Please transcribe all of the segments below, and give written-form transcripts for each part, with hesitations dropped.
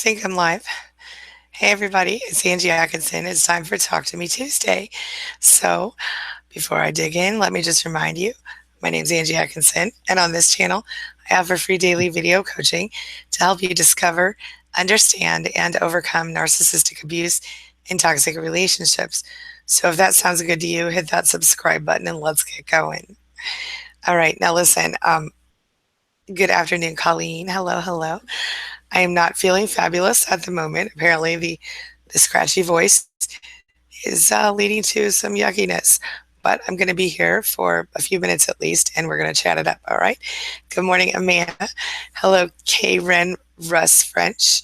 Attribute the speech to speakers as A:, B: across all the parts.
A: think I'm live. Hey, everybody, it's Angie Atkinson. It's time for Talk to Me Tuesday. So, before I dig in, let me just remind you my name's Angie Atkinson, and on this channel, I offer free daily video coaching to help you discover, understand, and overcome narcissistic abuse in toxic relationships. So, if that sounds good to you, hit that subscribe button and let's get going. All right, now listen. Good afternoon, Colleen. Hello, hello. I am not feeling fabulous at the moment. Apparently, the scratchy voice is leading to some yuckiness. But I'm going to be here for a few minutes at least, and we're going to chat it up. All right. Good morning, Amanda. Hello, Karen Russ French.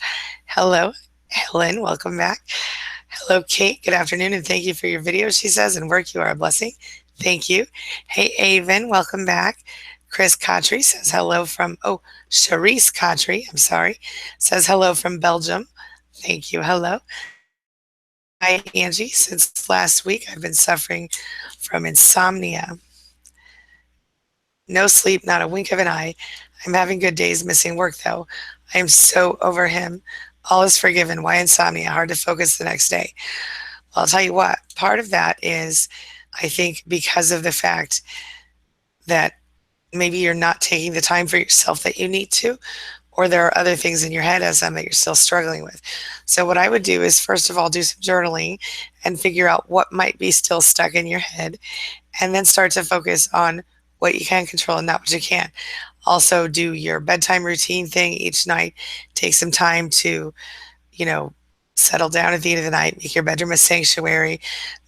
A: Hello, Helen. Welcome back. Hello, Kate. Good afternoon, and thank you for your video. She says, and work, you are a blessing. Thank you. Hey, Avon. Welcome back. Chris Cotry says hello from, Charisse Cotry, I'm sorry, says hello from Belgium. Thank you. Hello. Hi, Angie. Since last week, I've been suffering from insomnia. No sleep, not a wink of an eye. I'm having good days, missing work though. I am so over him. All is forgiven. Why insomnia? Hard to focus the next day. Well, I'll tell you what, part of that is, I think, because of the fact that maybe you're not taking the time for yourself that you need to, or there are other things in your head as that you're still struggling with. So what I would do is, first of all, do some journaling and figure out what might be still stuck in your head, and then start to focus on what you can control and not what you can't. Also, do your bedtime routine thing each night. Take some time to, settle down at the end of the night, make your bedroom a sanctuary,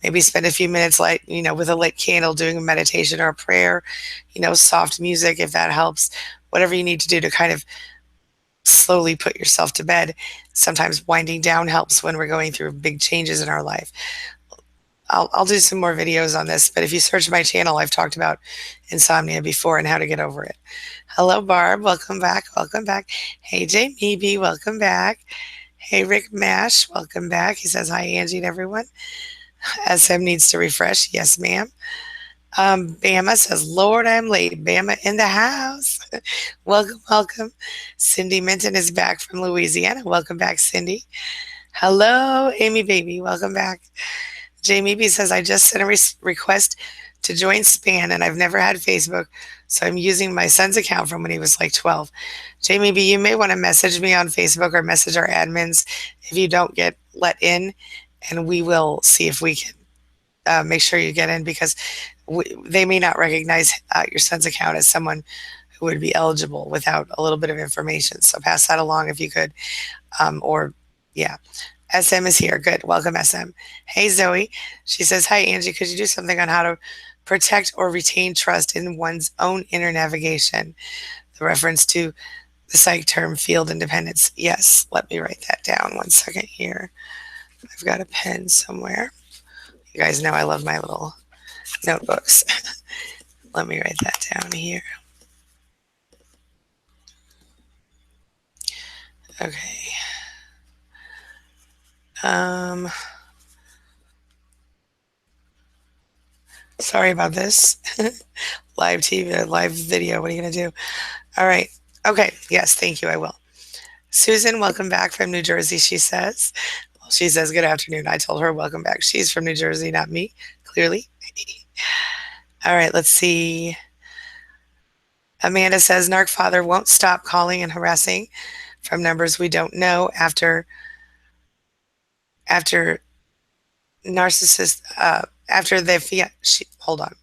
A: maybe spend a few minutes with a lit candle doing a meditation or a prayer, soft music if that helps, whatever you need to do to kind of slowly put yourself to bed. Sometimes winding down helps when we're going through big changes in our life. I'll do some more videos on this, but if you search my channel, I've talked about insomnia before and how to get over it. Hello, Barb. Welcome back. Welcome back. Hey, Jamie B. Welcome back. Hey, Rick Mash. Welcome back. He says, hi, Angie and everyone. SM needs to refresh. Yes, ma'am. Bama says, Lord, I'm late. Bama in the house. Welcome, welcome. Cindy Minton is back from Louisiana. Welcome back, Cindy. Hello, Amy Baby. Welcome back. Jamie B says, I just sent a request to join SPAN, and I've never had Facebook, so I'm using my son's account from when he was like 12. Jamie B, you may want to message me on Facebook or message our admins if you don't get let in, and we will see if we can make sure you get in, because they may not recognize your son's account as someone who would be eligible without a little bit of information. So pass that along if you could. SM is here. Good. Welcome, SM. Hey, Zoe. She says, hi, Angie. Could you do something on how to protect or retain trust in one's own inner navigation? The reference to the psych term field independence. Yes. Let me write that down. 1 second here. I've got a pen somewhere. You guys know I love my little notebooks. Let me write that down here. Okay. Sorry about this. Live TV, live video. What are you going to do? All right. Okay. Yes. Thank you. I will. Susan, welcome back from New Jersey, she says. Well, she says, good afternoon. I told her, welcome back. She's from New Jersey, not me, clearly. All right. Let's see. Amanda says, Narc father won't stop calling and harassing from numbers we don't know after narcissist, after the hold on.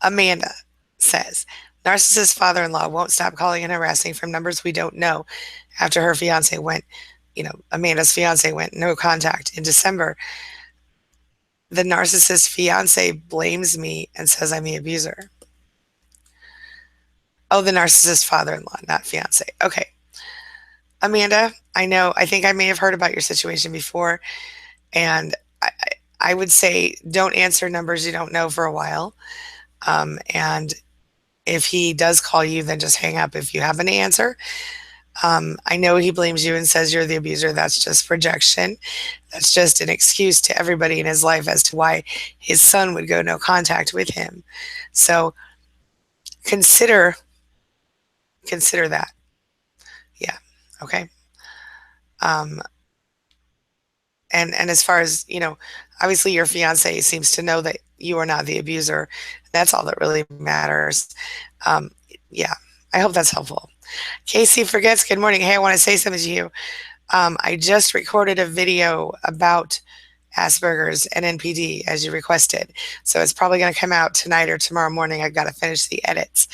A: Amanda says, narcissist father-in-law won't stop calling and harassing from numbers we don't know after her fiance went, Amanda's fiance went no contact in December. The narcissist fiance blames me and says I'm the abuser. Oh, the narcissist father-in-law, not fiance. Okay. Amanda, I think I may have heard about your situation before, and I would say don't answer numbers you don't know for a while. And if he does call you, then just hang up if you have an answer. I know he blames you and says you're the abuser. That's just projection. That's just an excuse to everybody in his life as to why his son would go no contact with him. So consider that. Yeah. Okay. Um, and as far as, obviously your fiance seems to know that you are not the abuser. That's all that really matters. Um, yeah, I hope that's helpful. Casey Forgets, good morning. Hey, I want to say something to you. I just recorded a video about Asperger's and NPD as you requested. So it's probably going to come out tonight or tomorrow morning. I've got to finish the edits.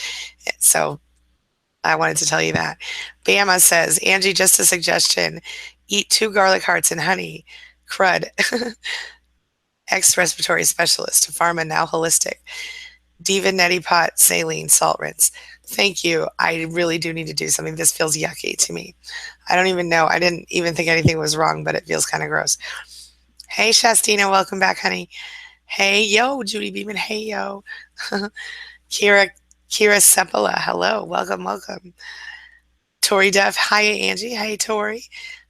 A: So I wanted to tell you that. Bama says, Angie, just a suggestion. Eat 2 garlic hearts and honey. Crud. Ex-respiratory specialist. Pharma, now holistic. Diva neti pot saline salt rinse. Thank you. I really do need to do something. This feels yucky to me. I don't even know. I didn't even think anything was wrong, but it feels kind of gross. Hey, Shastina. Welcome back, honey. Hey, yo, Judy Beeman. Hey, yo. Kira Sepola. Hello. Welcome, welcome. Tori Duff. Hi, Angie. Hey, Tori.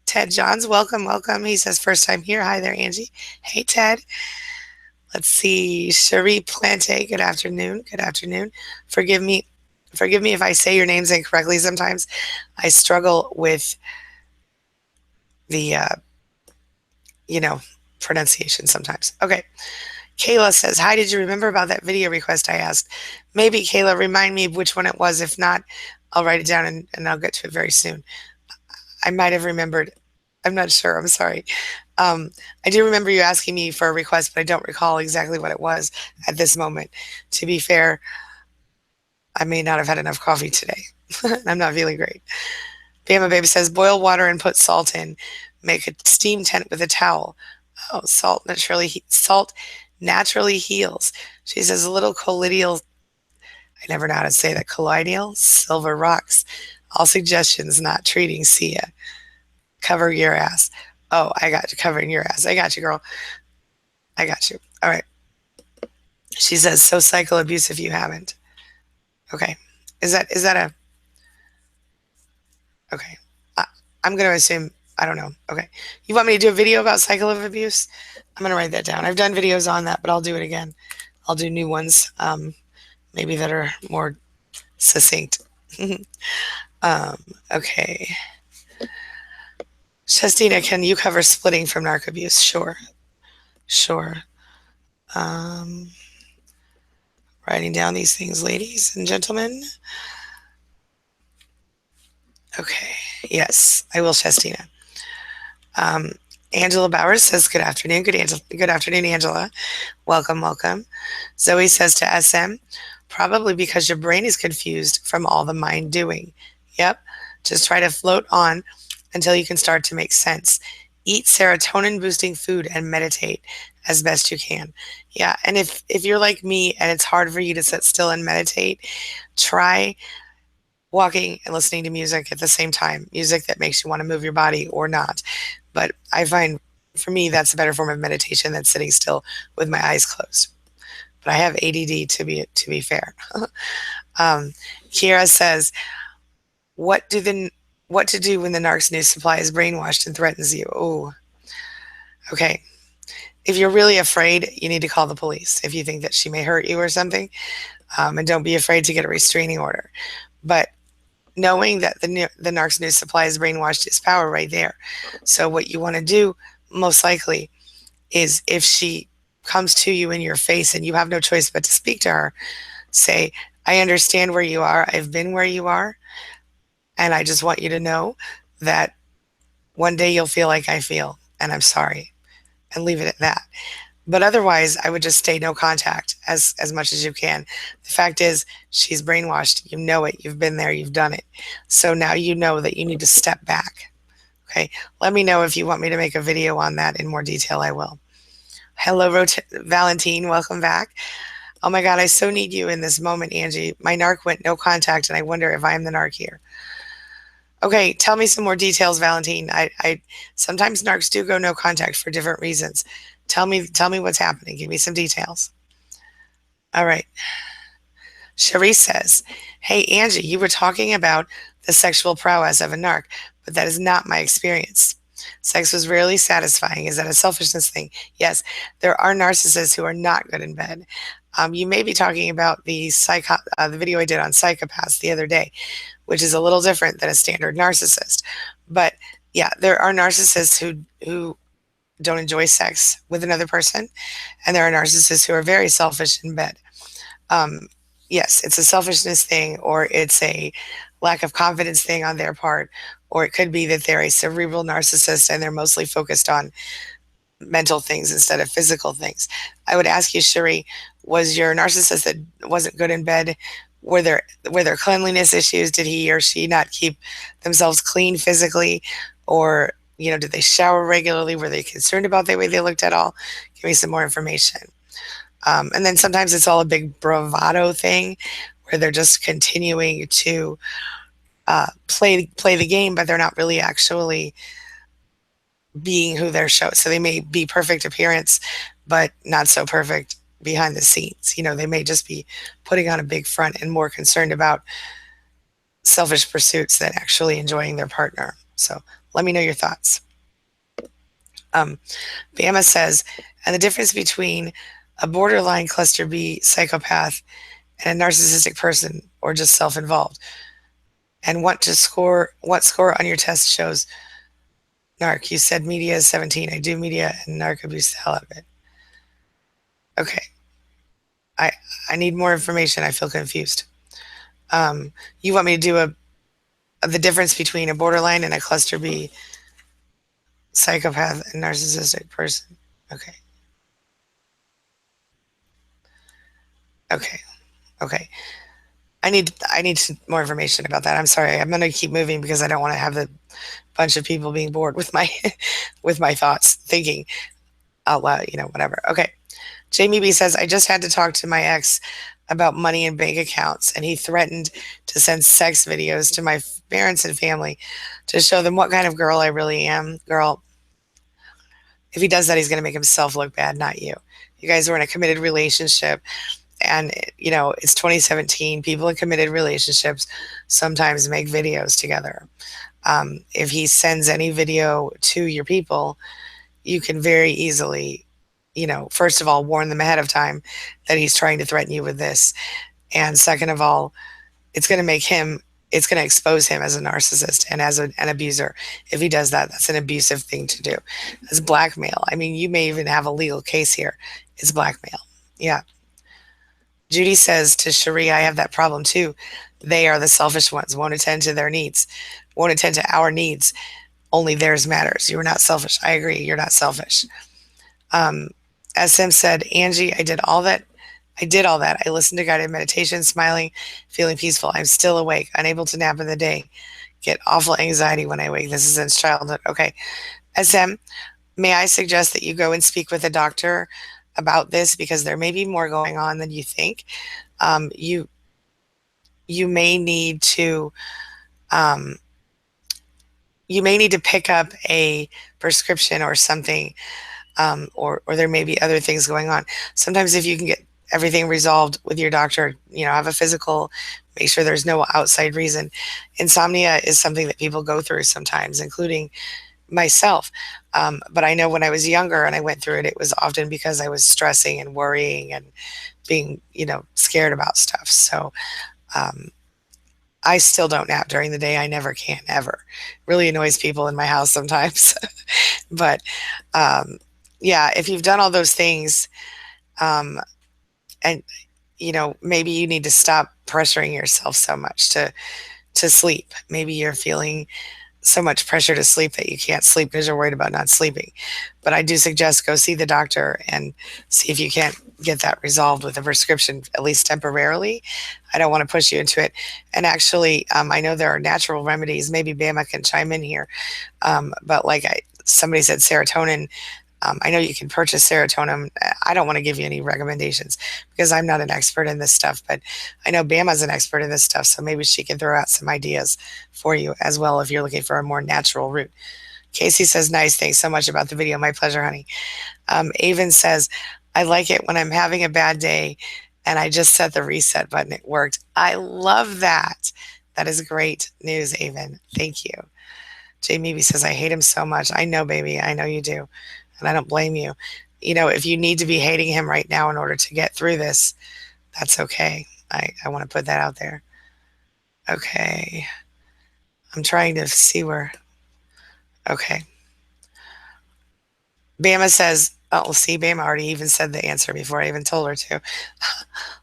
A: Ted Johns. Welcome, welcome. He says, first time here. Hi there, Angie. Hey, Ted. Let's see. Cherie Plante. Good afternoon. Good afternoon. Forgive me if I say your names incorrectly sometimes. I struggle with the, pronunciation sometimes. Okay. Kayla says, hi, did you remember about that video request I asked? Maybe, Kayla, remind me of which one it was. If not, I'll write it down and I'll get to it very soon. I might have remembered. I'm not sure. I'm sorry. I do remember you asking me for a request, but I don't recall exactly what it was at this moment. To be fair, I may not have had enough coffee today. I'm not feeling great. Bama Baby says, boil water and put salt in. Make a steam tent with a towel. Oh, salt naturally heals. She says, a little colloidal, I never know how to say that, colloidal silver rocks. All suggestions, not treating. See ya. Cover your ass. Oh, I got you. Covering your ass. I got you, girl. I got you. All right. She says, so cycle abuse if you haven't. Okay. Is that a, okay. I'm going to assume, I don't know. Okay. You want me to do a video about cycle of abuse? I'm going to write that down. I've done videos on that, but I'll do it again. I'll do new ones, maybe that are more succinct. Okay. Shastina, can you cover splitting from narc abuse? Sure. Sure. Writing down these things, ladies and gentlemen. Okay. Yes, I will, Shastina. Angela Bowers says, good afternoon. Good afternoon, Angela. Welcome, welcome. Zoe says to SM, probably because your brain is confused from all the mind doing. Yep. Just try to float on until you can start to make sense. Eat serotonin boosting food and meditate as best you can. Yeah. And if you're like me and it's hard for you to sit still and meditate, try walking and listening to music at the same time, music that makes you want to move your body or not. But I find for me, that's a better form of meditation than sitting still with my eyes closed. But I have ADD to be fair. Kiera says, what to do when the narc's news supply is brainwashed and threatens you? Oh, okay. If you're really afraid, you need to call the police if you think that she may hurt you or something. And don't be afraid to get a restraining order. But knowing that the narc's news supply is brainwashed is power right there. So what you want to do, most likely, is if she comes to you in your face and you have no choice but to speak to her, say, I understand where you are. I've been where you are. And I just want you to know that one day you'll feel like I feel, and I'm sorry, and leave it at that. But otherwise, I would just stay no contact as much as you can. The fact is, she's brainwashed. You know it. You've been there. You've done it. So now you know that you need to step back. Okay? Let me know if you want me to make a video on that in more detail. I will. Hello, Valentine. Welcome back. Oh my God, I so need you in this moment, Angie. My narc went no contact, and I wonder if I am the narc here. Okay, tell me some more details, Valentine. I sometimes narcs do go no contact for different reasons. Tell me what's happening. Give me some details. All right. Cherie says, hey, Angie, you were talking about the sexual prowess of a narc, but that is not my experience. Sex was rarely satisfying. Is that a selfishness thing? Yes, there are narcissists who are not good in bed. You may be talking about the video I did on psychopaths the other day, which is a little different than a standard narcissist. But Yeah, there are narcissists who don't enjoy sex with another person, and there are narcissists who are very selfish in bed. Um, yes, it's a selfishness thing, or it's a lack of confidence thing on their part, or it could be that they're a cerebral narcissist and they're mostly focused on mental things instead of physical things. I would ask you, Cherie, was your narcissist that wasn't good in bed? Were there cleanliness issues? Did he or she not keep themselves clean physically, or did they shower regularly? Were they concerned about the way they looked at all? Give me some more information. And then sometimes it's all a big bravado thing, where they're just continuing to play the game, but they're not really actually being who they're shown. So they may be perfect appearance, but not so perfect behind the scenes. They may just be putting on a big front and more concerned about selfish pursuits than actually enjoying their partner. So let me know your thoughts. Um, Bama says, and the difference between a borderline cluster B psychopath and a narcissistic person, or just self-involved, and what score on your test shows narc. You said media is 17. I do media and narc abuse the hell out of it. Okay. I I need more information. I feel confused. You want me to do the difference between a borderline and a cluster B psychopath and narcissistic person? Okay. Okay. Okay. I need more information about that. I'm sorry. I'm going to keep moving because I don't want to have the bunch of people being bored with my with my thoughts, thinking out loud, whatever. Okay. Jamie B says, I just had to talk to my ex about money and bank accounts, and he threatened to send sex videos to my parents and family to show them what kind of girl I really am. Girl, if he does that, he's going to make himself look bad, not you. You guys were in a committed relationship, and it's 2017. People in committed relationships sometimes make videos together. If he sends any video to your people, you can very easily, first of all, warn them ahead of time that he's trying to threaten you with this. And second of all, it's going to it's going to expose him as a narcissist and as an abuser. If he does that, that's an abusive thing to do. It's blackmail. I mean, you may even have a legal case here. It's blackmail. Yeah. Judy says to Cherie, I have that problem too. They are the selfish ones, won't attend to their needs, won't attend to our needs. Only theirs matters. You are not selfish. I agree. You're not selfish. As Sim said, Angie, I did all that. I listened to guided meditation, smiling, feeling peaceful. I'm still awake, unable to nap in the day. Get awful anxiety when I wake. This is since childhood. Okay. SM, may I suggest that you go and speak with a doctor about this, because there may be more going on than you think. You may need to um, pick up a prescription or something, or there may be other things going on. Sometimes if you can get everything resolved with your doctor, have a physical, make sure there's no outside reason. Insomnia is something that people go through sometimes, including myself. But I know when I was younger and I went through it, it was often because I was stressing and worrying and being, scared about stuff. So I still don't nap during the day. I never can, ever. Really annoys people in my house sometimes. But yeah, if you've done all those things, and maybe you need to stop pressuring yourself so much to sleep. Maybe you're feeling so much pressure to sleep that you can't sleep because you're worried about not sleeping. But I do suggest go see the doctor and see if you can't get that resolved with a prescription, at least temporarily. I don't want to push you into it. And actually, I know there are natural remedies. Maybe Bama can chime in here. But like somebody said, serotonin. I know you can purchase serotonin. I don't want to give you any recommendations because I'm not an expert in this stuff, but I know Bama's an expert in this stuff, so maybe she can throw out some ideas for you as well if you're looking for a more natural route. Casey says, nice, thanks so much about the video. My pleasure, honey. Avon says, I like it when I'm having a bad day and I just set the reset button. It worked. I love that. That is great news, Avon. Thank you. Jamie says, I hate him so much. I know, baby. I know you do. And I don't blame you. If you need to be hating him right now in order to get through this, that's okay. I want to put that out there. Okay. I'm trying to see where. Okay. Bama says, oh, see, Bama already even said the answer before I even told her to.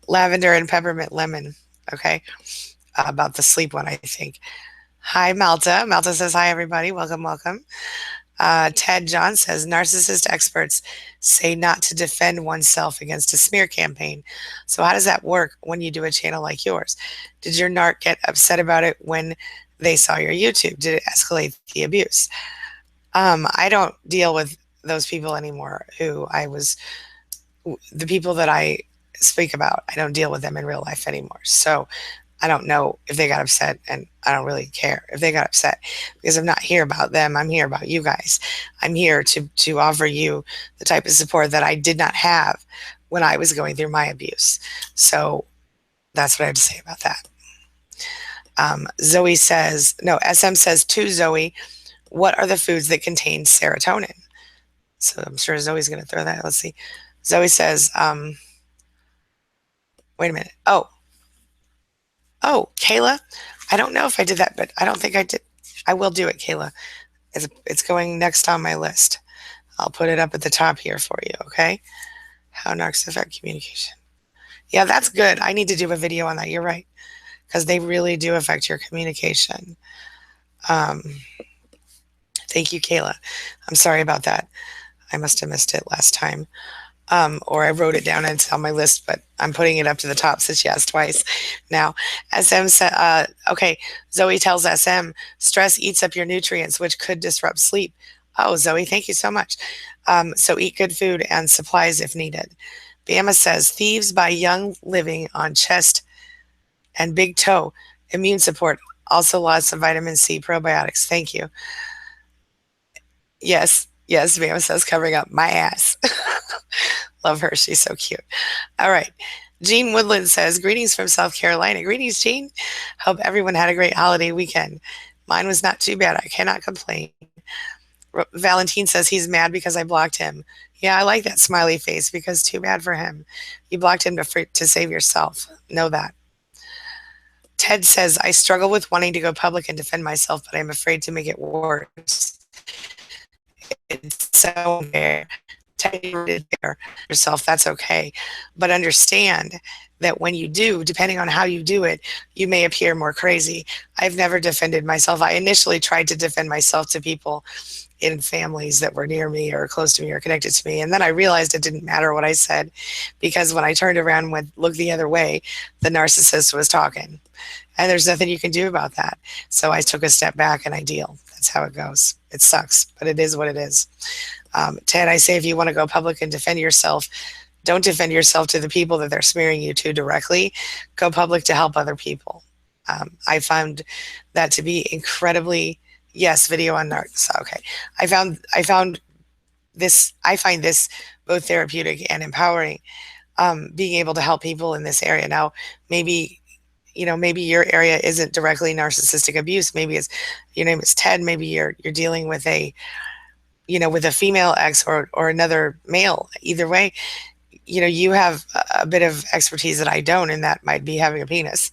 A: Lavender and peppermint lemon. Okay. About the sleep one, I think. Hi, Malta. Malta says, hi, everybody. Welcome, welcome. Ted John says, narcissist experts say not to defend oneself against a smear campaign. So, how does that work when you do a channel like yours? Did your narc get upset about it when they saw your YouTube? Did it escalate the abuse? I don't deal with those people anymore the people that I speak about, I don't deal with them in real life anymore. So I don't know if they got upset, and I don't really care if they got upset because I'm not here about them. I'm here about you guys. I'm here to offer you the type of support that I did not have when I was going through my abuse. So that's what I have to say about that. Zoe says, no, SM says to Zoe, what are the foods that contain serotonin? So I'm sure Zoe's going to throw that. Let's see. Zoe says, wait a minute. Oh, Kayla. I don't know if I did that, but I don't think I did. I will do it, Kayla. It's going next on my list. I'll put it up at the top here for you, okay? How narcs affect communication. Yeah, that's good. I need to do a video on that. You're right. Because they really do affect your communication. Um, Thank you, Kayla. I'm sorry about that. I must have missed it last time. Or I wrote it down and it's on my list, but I'm putting it up to the top since she asked twice. Now, SM said, okay, Zoe tells SM, stress eats up your nutrients, which could disrupt sleep. Oh, Zoe, thank you so much. So eat good food and supplies if needed. Bama says, thieves buy young living on chest and big toe. Immune support. Also lots of vitamin C, probiotics. Thank you. Yes, yes, Bama says, covering up my ass. Love her. She's so cute. All right. Jean Woodland says, greetings from South Carolina. Greetings, Jean. Hope everyone had a great holiday weekend. Mine was not too bad. I cannot complain. Valentine says he's mad because I blocked him. Yeah, I like that smiley face because too bad for him. You blocked him to save yourself. Know that. Ted says, I struggle with wanting to go public and defend myself, but I'm afraid to make it worse. It's so unfair. Yourself, that's okay. But understand that when you do, depending on how you do it, you may appear more crazy. I've never defended myself. I initially tried to defend myself to people in families that were near me or close to me or connected to me. And then I realized it didn't matter what I said because when I turned around and went, look the other way, the narcissist was talking. And there's nothing you can do about that. So I took a step back and I deal. That's how it goes. It sucks, but it is what it is. Ted, I say if you want to go public and defend yourself, don't defend yourself to the people that they're smearing you to directly. Go public to help other people. I found that to be incredibly, yes, video on narcs. Okay. I find this both therapeutic and empowering, being able to help people in this area. Now, maybe your area isn't directly narcissistic abuse. Maybe it's, your name is Ted. Maybe you're dealing with with a female ex or another male. Either way, you have a bit of expertise that I don't, and that might be having a penis.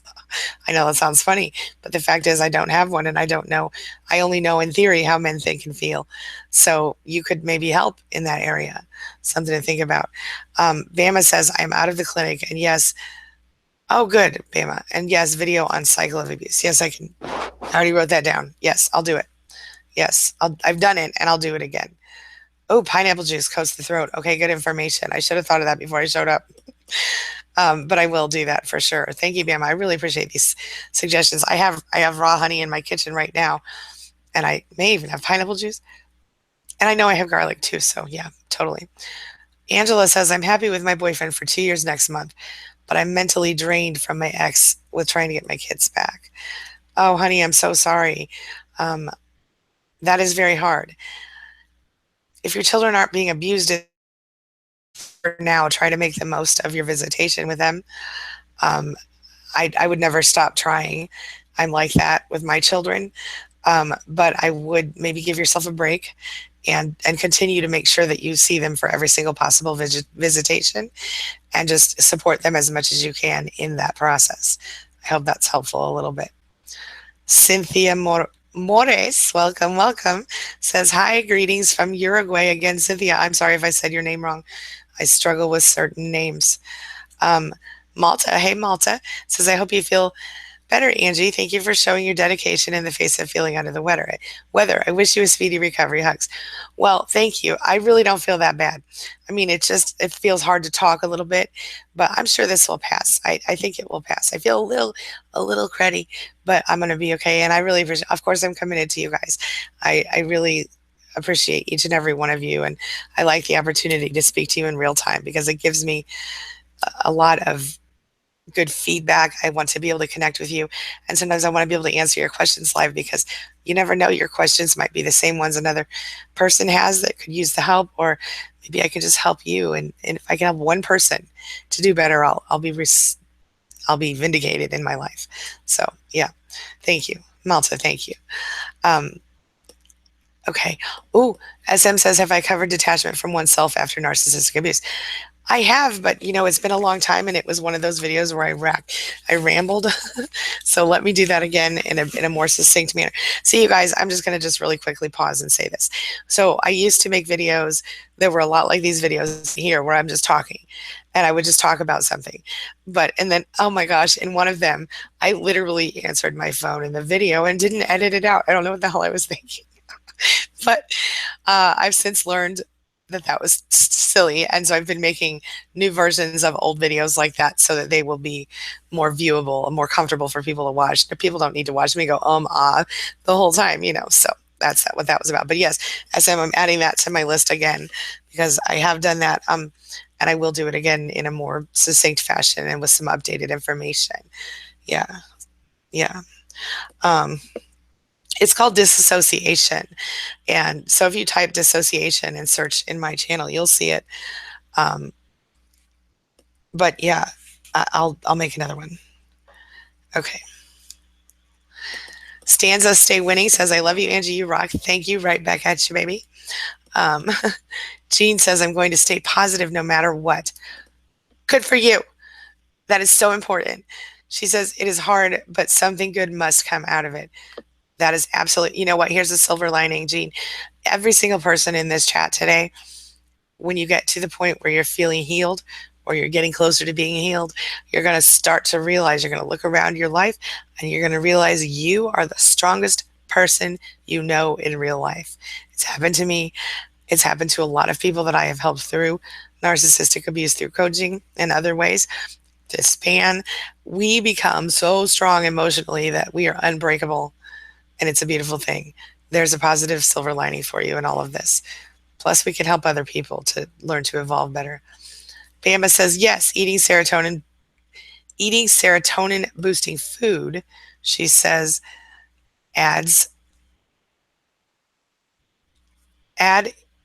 A: I know that sounds funny, but the fact is I don't have one, and I don't know. I only know in theory how men think and feel. So you could maybe help in that area. Something to think about. Bama says, I'm out of the clinic, and yes, oh, good, Bama. And yes, video on cycle of abuse. Yes, I can. I already wrote that down. Yes, I'll do it. Yes, I've done it, and I'll do it again. Oh, pineapple juice coats the throat. Okay, good information. I should have thought of that before I showed up. But I will do that for sure. Thank you, Bama. I really appreciate these suggestions. I have raw honey in my kitchen right now, and I may even have pineapple juice. And I know I have garlic too, so yeah, totally. Angela says, I'm happy with my boyfriend for 2 years next month, but I'm mentally drained from my ex with trying to get my kids back. Oh, honey, I'm so sorry. That is very hard. If your children aren't being abused now, try to make the most of your visitation with them. I would never stop trying. I'm like that with my children. But I would maybe give yourself a break and continue to make sure that you see them for every single possible visitation and just support them as much as you can in that process. I hope that's helpful a little bit. Cynthia Mores, welcome, welcome, says, hi, greetings from Uruguay again, Cynthia. I'm sorry if I said your name wrong. I struggle with certain names. Um, Malta, hey, Malta, says, I hope you feel better, Angie. Thank you for showing your dedication in the face of feeling under the weather. I wish you a speedy recovery. Hugs. Well, thank you. I really don't feel that bad. I mean, it feels hard to talk a little bit, but I'm sure this will pass. I think it will pass. I feel a little cruddy, but I'm going to be okay. And I really appreciate, of course, I'm committed to you guys. I really appreciate each and every one of you. And I like the opportunity to speak to you in real time because it gives me a lot of good feedback. I want to be able to connect with you. And sometimes I want to be able to answer your questions live because you never know, your questions might be the same ones another person has that could use the help, or maybe I can just help you. And if I can help one person to do better, I'll be vindicated in my life. So yeah, thank you, Malta. Thank you. Um, okay. Oh, SM says, have I covered detachment from oneself after narcissistic abuse? I have, but it's been a long time, and it was one of those videos where I rambled. So let me do that again in a more succinct manner. See, you guys, I'm just going to just really quickly pause and say this. So I used to make videos that were a lot like these videos here, where I'm just talking, and I would just talk about something. And then, oh my gosh, in one of them, I literally answered my phone in the video and didn't edit it out. I don't know what the hell I was thinking. But I've since learned that was silly, and so I've been making new versions of old videos like that so that they will be more viewable and more comfortable for people to watch. People don't need to watch me go the whole time, So that's what that was about. But yes, I'm adding that to my list again because I have done that, and I will do it again in a more succinct fashion and with some updated information. Yeah, yeah. Um, it's called disassociation. And so if you type dissociation and search in my channel, you'll see it. Um, but yeah, I'll make another one. Okay. Stanza Stay Winning says, I love you, Angie. You rock. Thank you. Right back at you, baby. Um, Jean says, I'm going to stay positive no matter what. Good for you. That is so important. She says, it is hard, but something good must come out of it. That is absolutely, you know what? Here's a silver lining, Jean. Every single person in this chat today, when you get to the point where you're feeling healed or you're getting closer to being healed, you're going to start to realize, you're going to look around your life and you're going to realize you are the strongest person you know in real life. It's happened to me. It's happened to a lot of people that I have helped through narcissistic abuse through coaching and other ways. This span, we become so strong emotionally that we are unbreakable. And it's a beautiful thing. There's a positive silver lining for you in all of this. Plus, we can help other people to learn to evolve better. Bama says, yes, eating serotonin boosting food, she says, add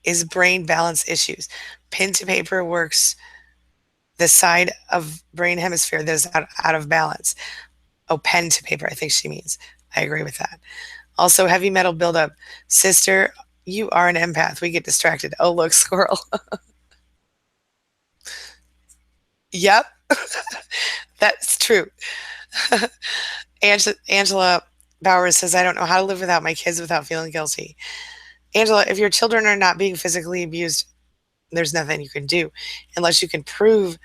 A: is brain balance issues. Pen to paper works the side of brain hemisphere that is out of balance. Oh, pen to paper, I think she means. I agree with that. Also, heavy metal buildup. Sister, you are an empath. We get distracted. Oh, look, squirrel. Yep, that's true. Angela Bowers says, I don't know how to live without my kids without feeling guilty. Angela, if your children are not being physically abused, there's nothing you can do unless you can prove.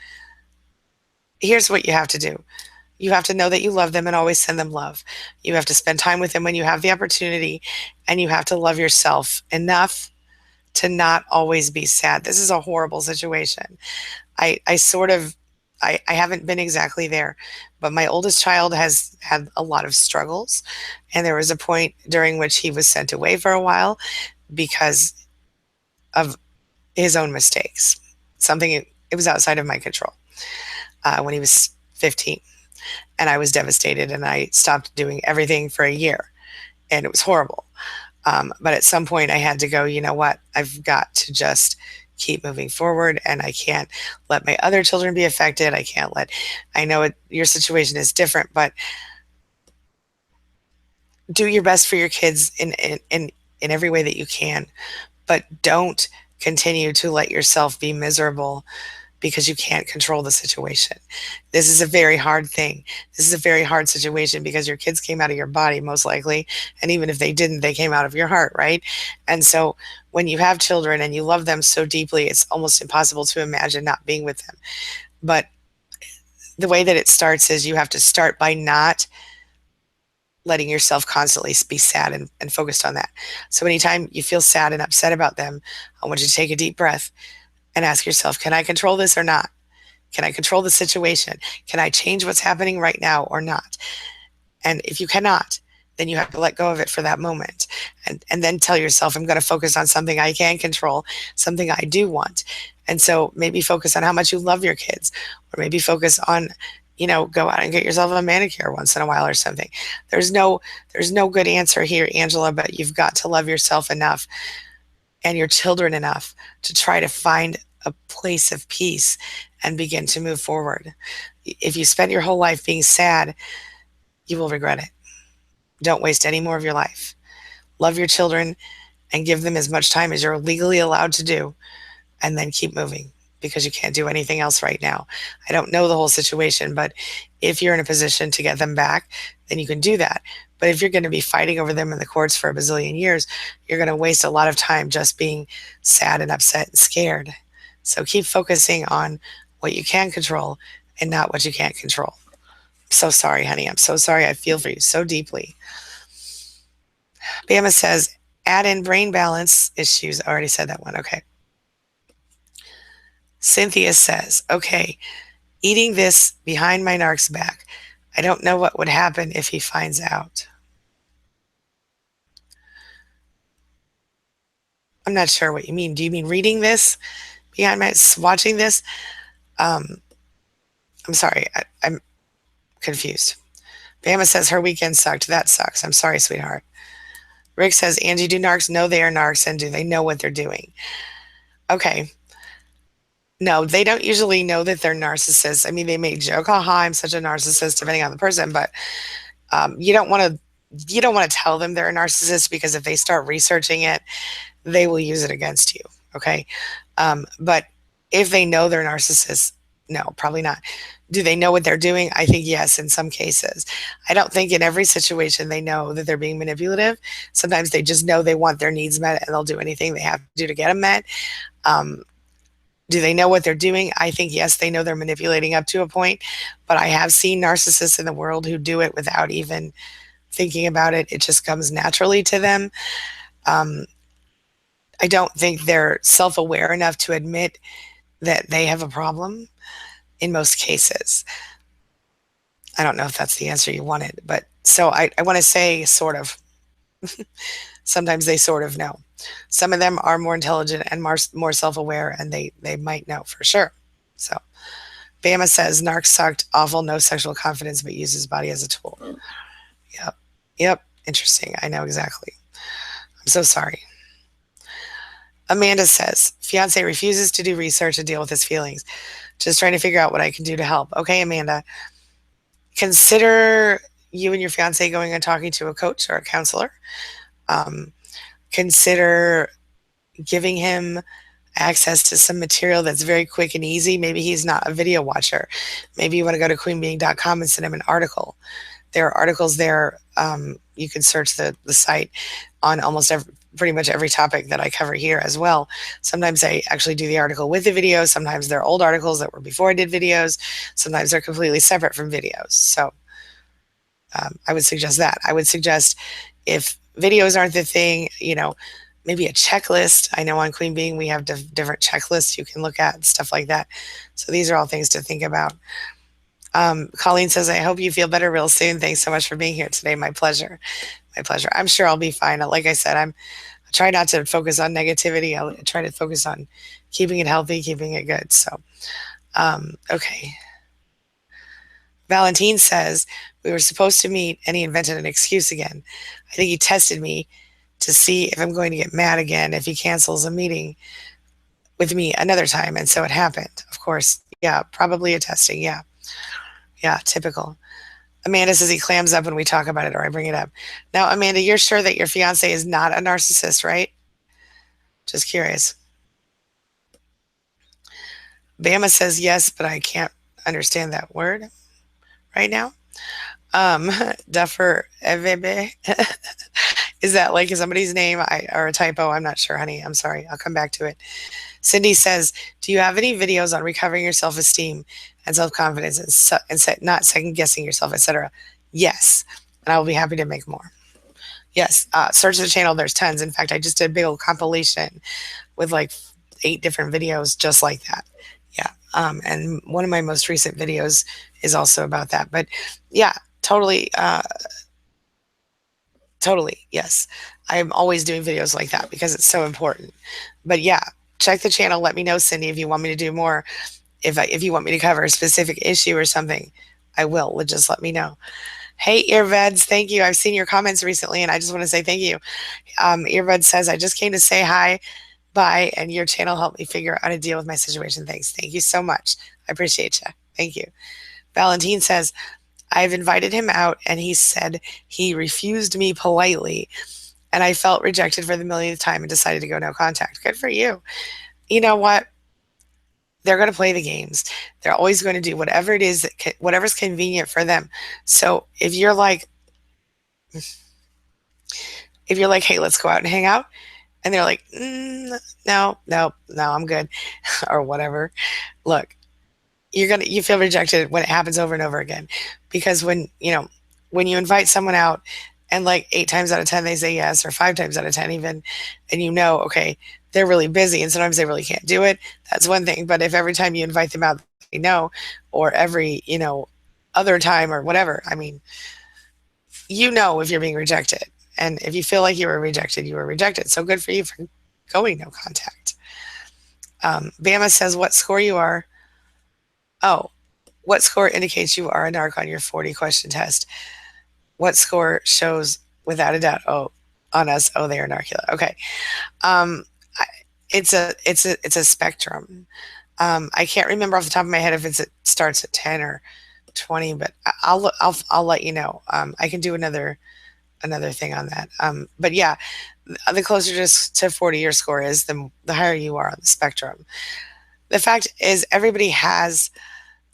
A: Here's what you have to do. You have to know that you love them and always send them love. You have to spend time with them when you have the opportunity, and you have to love yourself enough to not always be sad. This is a horrible situation. I haven't been exactly there, but my oldest child has had a lot of struggles. And there was a point during which he was sent away for a while because of his own mistakes. It was outside of my control when he was 15. And I was devastated, and I stopped doing everything for a year. And it was horrible. But at some point I had to go, you know what? I've got to just keep moving forward, and I can't let my other children be affected. I know your situation is different, but do your best for your kids in every way that you can, but don't continue to let yourself be miserable because you can't control the situation. This is a very hard thing. This is a very hard situation because your kids came out of your body, most likely. And even if they didn't, they came out of your heart, right? And so when you have children and you love them so deeply, it's almost impossible to imagine not being with them. But the way that it starts is you have to start by not letting yourself constantly be sad and focused on that. So anytime you feel sad and upset about them, I want you to take a deep breath and ask yourself, can I control this or not? Can I control the situation? Can I change what's happening right now or not? And if you cannot, then you have to let go of it for that moment. And then tell yourself, I'm going to focus on something I can control, something I do want. And so maybe focus on how much you love your kids, or maybe focus on, go out and get yourself a manicure once in a while or something. There's no good answer here, Angela, but you've got to love yourself enough and your children enough to try to find a place of peace and begin to move forward. If you spend your whole life being sad, you will regret it. Don't waste any more of your life. Love your children and give them as much time as you're legally allowed to do, and then keep moving because you can't do anything else right now. I don't know the whole situation, but if you're in a position to get them back, then you can do that. But if you're going to be fighting over them in the courts for a bazillion years, you're going to waste a lot of time just being sad and upset and scared. So keep focusing on what you can control and not what you can't control. I'm so sorry, honey. I'm so sorry. I feel for you so deeply. Bama says, add in brain balance issues. I already said that one. Okay. Cynthia says, okay, eating this behind my narc's back. I don't know what would happen if he finds out. I'm not sure what you mean. Do you mean reading this behind my, watching this? I'm sorry. I'm confused. Bama says her weekend sucked. That sucks. I'm sorry, sweetheart. Rick says, Angie, do narcs know they are narcs and do they know what they're doing? Okay. No, they don't usually know that they're narcissists. I mean, they may joke, haha, I'm such a narcissist, depending on the person, but you don't want to tell them they're a narcissist, because if they start researching it, they will use it against you. Okay. But if they know they're narcissists, no, probably not. Do they know what they're doing? I think yes, in some cases. I don't think in every situation they know that they're being manipulative. Sometimes they just know they want their needs met and they'll do anything they have to do to get them met. Do they know what they're doing? I think yes, they know they're manipulating up to a point, but I have seen narcissists in the world who do it without even thinking about it. It just comes naturally to them. I don't think they're self-aware enough to admit that they have a problem in most cases. I don't know if that's the answer you wanted, but so I want to say sort of. Sometimes they sort of know. Some of them are more intelligent and more self-aware, and they might know for sure. So Bama says, narc sucked, awful, no sexual confidence, but uses body as a tool. Yep. Yep. Interesting. I know exactly. I'm so sorry. Amanda says, fiance refuses to do research and deal with his feelings. Just trying to figure out what I can do to help. Okay, Amanda. Consider you and your fiance going and talking to a coach or a counselor. Consider giving him access to some material that's very quick and easy. Maybe he's not a video watcher. Maybe you want to go to queenbeing.com and send him an article. There are articles there. You can search the site on almost pretty much every topic that I cover here as well. Sometimes I actually do the article with the video. Sometimes they're old articles that were before I did videos. Sometimes they're completely separate from videos. So I would suggest that. I would suggest, if videos aren't the thing, maybe a checklist. I know on Queen Being we have different checklists you can look at and stuff like that. So these are all things to think about. Colleen says, I hope you feel better real soon. Thanks so much for being here today. My pleasure. My pleasure. I'm sure I'll be fine. Like I said, I try not to focus on negativity. I try to focus on keeping it healthy, keeping it good. So, okay. Valentine says, we were supposed to meet and he invented an excuse again. I think he tested me to see if I'm going to get mad again if he cancels a meeting with me another time. And so it happened. Of course. Yeah, probably a testing. Yeah. Yeah, typical. Amanda says he clams up when we talk about it or I bring it up. Now, Amanda, you're sure that your fiance is not a narcissist, right? Just curious. Bama says yes, but I can't understand that word right now. Um, Duffer Evebe. Is that like somebody's name or a typo? I'm not sure, honey. I'm sorry. I'll come back to it. Cindy says, "Do you have any videos on recovering your self-esteem and self-confidence and not second guessing yourself, etc.?" Yes, and I will be happy to make more. Yes, search the channel. There's tons. In fact, I just did a big old compilation with like 8 different videos just like that. Yeah, and one of my most recent videos is also about that. But yeah, totally, totally. Yes, I'm always doing videos like that because it's so important. But yeah, check the channel. Let me know, Cindy, if you want me to do more. If you want me to cover a specific issue or something, I will. Just let me know. Hey, Earbuds, thank you. I've seen your comments recently, and I just want to say thank you. Earbud says, I just came to say hi, bye, and your channel helped me figure out how to deal with my situation. Thanks. Thank you so much. I appreciate you. Thank you. Valentine says, I've invited him out, and he said he refused me politely, and I felt rejected for the millionth time and decided to go no contact. Good for you. You know what? They're going to play the games. They're always going to do whatever it is, whatever's convenient for them. So if you're like, hey, let's go out and hang out, and they're like, no, no, no, I'm good, or whatever. Look, you feel rejected when it happens over and over again, because when you invite someone out, and like 8 times out of 10 they say yes, or 5 times out of 10 even, and okay, they're really busy and sometimes they really can't do it. That's one thing. But if every time you invite them out they know, or every other time or whatever, I mean, if you're being rejected. And if you feel like you were rejected, you were rejected. So good for you for going no contact. Bama says, what score you are? Oh, what score indicates you are a narc on your 40 question test? What score shows without a doubt, oh, on us, oh, they are narcula. Okay. Um, it's a spectrum. I can't remember off the top of my head if it starts at 10 or 20, but I'll let you know. I can do another thing on that. But yeah, the closer to 40 your score is, the higher you are on the spectrum. The fact is, everybody has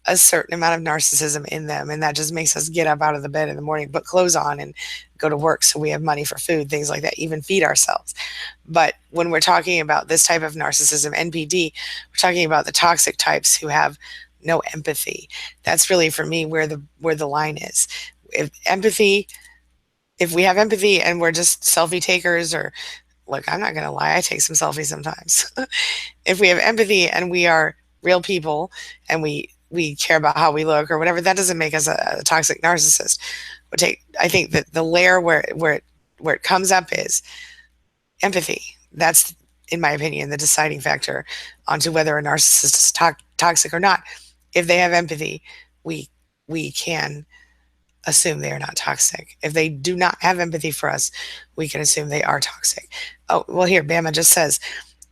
A: a certain amount of narcissism in them, and that just makes us get up out of the bed in the morning, put clothes on, and go to work so we have money for food, things like that, even feed ourselves. But when we're talking about this type of narcissism, NPD, we're talking about the toxic types who have no empathy. That's really, for me, where the line is. If we have empathy and we're just selfie takers, or look, I'm not going to lie, I take some selfies sometimes. If we have empathy and we are real people, and we care about how we look or whatever, that doesn't make us a toxic narcissist. I think that the layer where it comes up is empathy. That's, in my opinion, the deciding factor onto whether a narcissist is toxic or not. If they have empathy, we can assume they are not toxic. If they do not have empathy for us, we can assume they are toxic. Oh, well, here, Bama just says,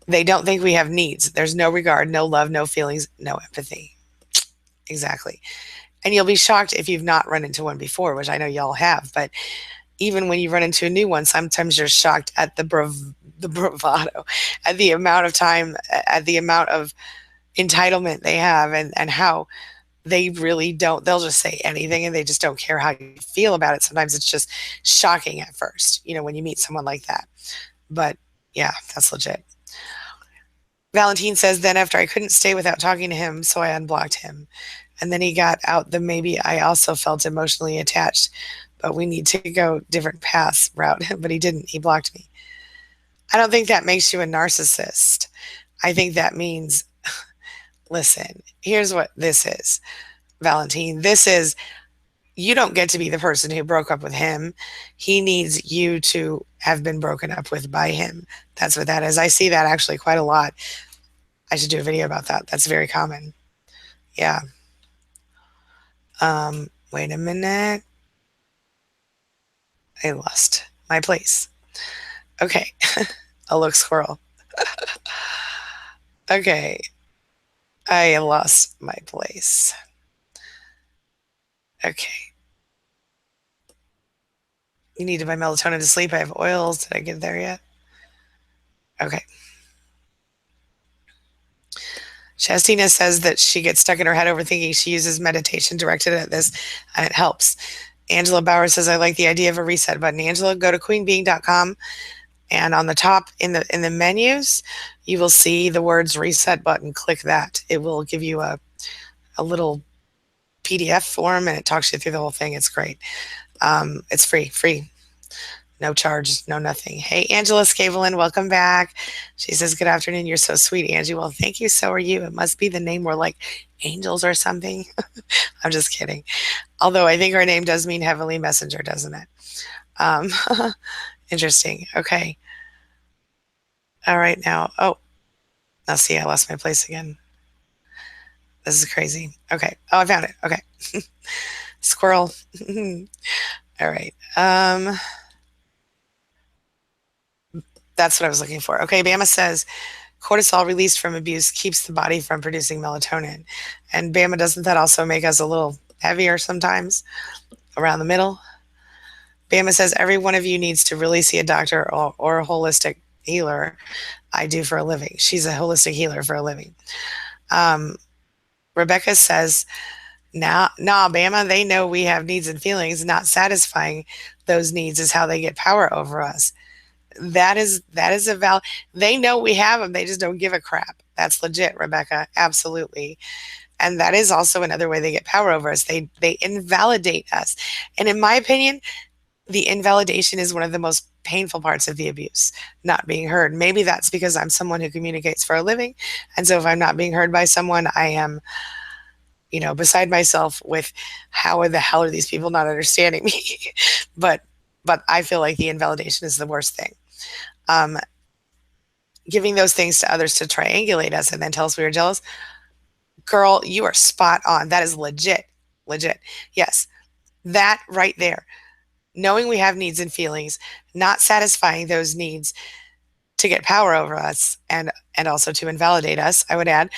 A: they don't think we have needs. There's no regard, no love, no feelings, no empathy. Exactly. And you'll be shocked if you've not run into one before, which I know y'all have. But even when you run into a new one, sometimes you're shocked at the bravado, at the amount of time, at the amount of entitlement they have, and how they really don't, they'll just say anything and they just don't care how you feel about it. Sometimes it's just shocking at first, when you meet someone like that. But yeah, that's legit. Valentine says, then after I couldn't stay without talking to him, so I unblocked him. And then he got out the maybe I also felt emotionally attached, but we need to go different paths route. But he didn't. He blocked me. I don't think that makes you a narcissist. I think that means, listen, here's what this is, Valentine. This is, you don't get to be the person who broke up with him. He needs you to have been broken up with by him. That's what that is. I see that actually quite a lot. I should do a video about that. That's very common. Yeah. Wait a minute. I lost my place. Okay. Oh, look, squirrel. Okay. I lost my place. Okay. You need to buy melatonin to sleep. I have oils. Did I get there yet? Okay. Chestina says that she gets stuck in her head overthinking. She uses meditation directed at this and it helps. Angela Bauer says, I like the idea of a reset button. Angela, go to queenbeing.com and on the top in the menus, you will see the words reset button. Click that. It will give you a little PDF form and it talks you through the whole thing. It's great. It's free. No charge, no nothing. Hey, Angela Scavelin, welcome back. She says, good afternoon. You're so sweet, Angie. Well, thank you. So are you. It must be the name we're like angels or something. I'm just kidding. Although I think our name does mean heavenly messenger, doesn't it? Um, interesting. Okay. All right. Now see, I lost my place again. This is crazy. Okay. Oh, I found it. Okay. Squirrel. All right. That's what I was looking for. Okay. Bama says cortisol released from abuse keeps the body from producing melatonin. And Bama, doesn't that also make us a little heavier sometimes around the middle? Bama says every one of you needs to really see a doctor or a holistic healer. I do for a living. She's a holistic healer for a living. Rebecca says, nah, Bama, they know we have needs and feelings. Not satisfying those needs is how they get power over us. That is a valid. They know we have them. They just don't give a crap. That's legit, Rebecca. Absolutely. And that is also another way they get power over us. They invalidate us. And in my opinion, the invalidation is one of the most painful parts of the abuse, not being heard. Maybe that's because I'm someone who communicates for a living. And so if I'm not being heard by someone, I am, beside myself with how the hell are these people not understanding me? but I feel like the invalidation is the worst thing. Giving those things to others to triangulate us and then tell us we were jealous. Girl, you are spot on. That is legit. Yes. That right there. Knowing we have needs and feelings, not satisfying those needs to get power over us and also to invalidate us, I would add,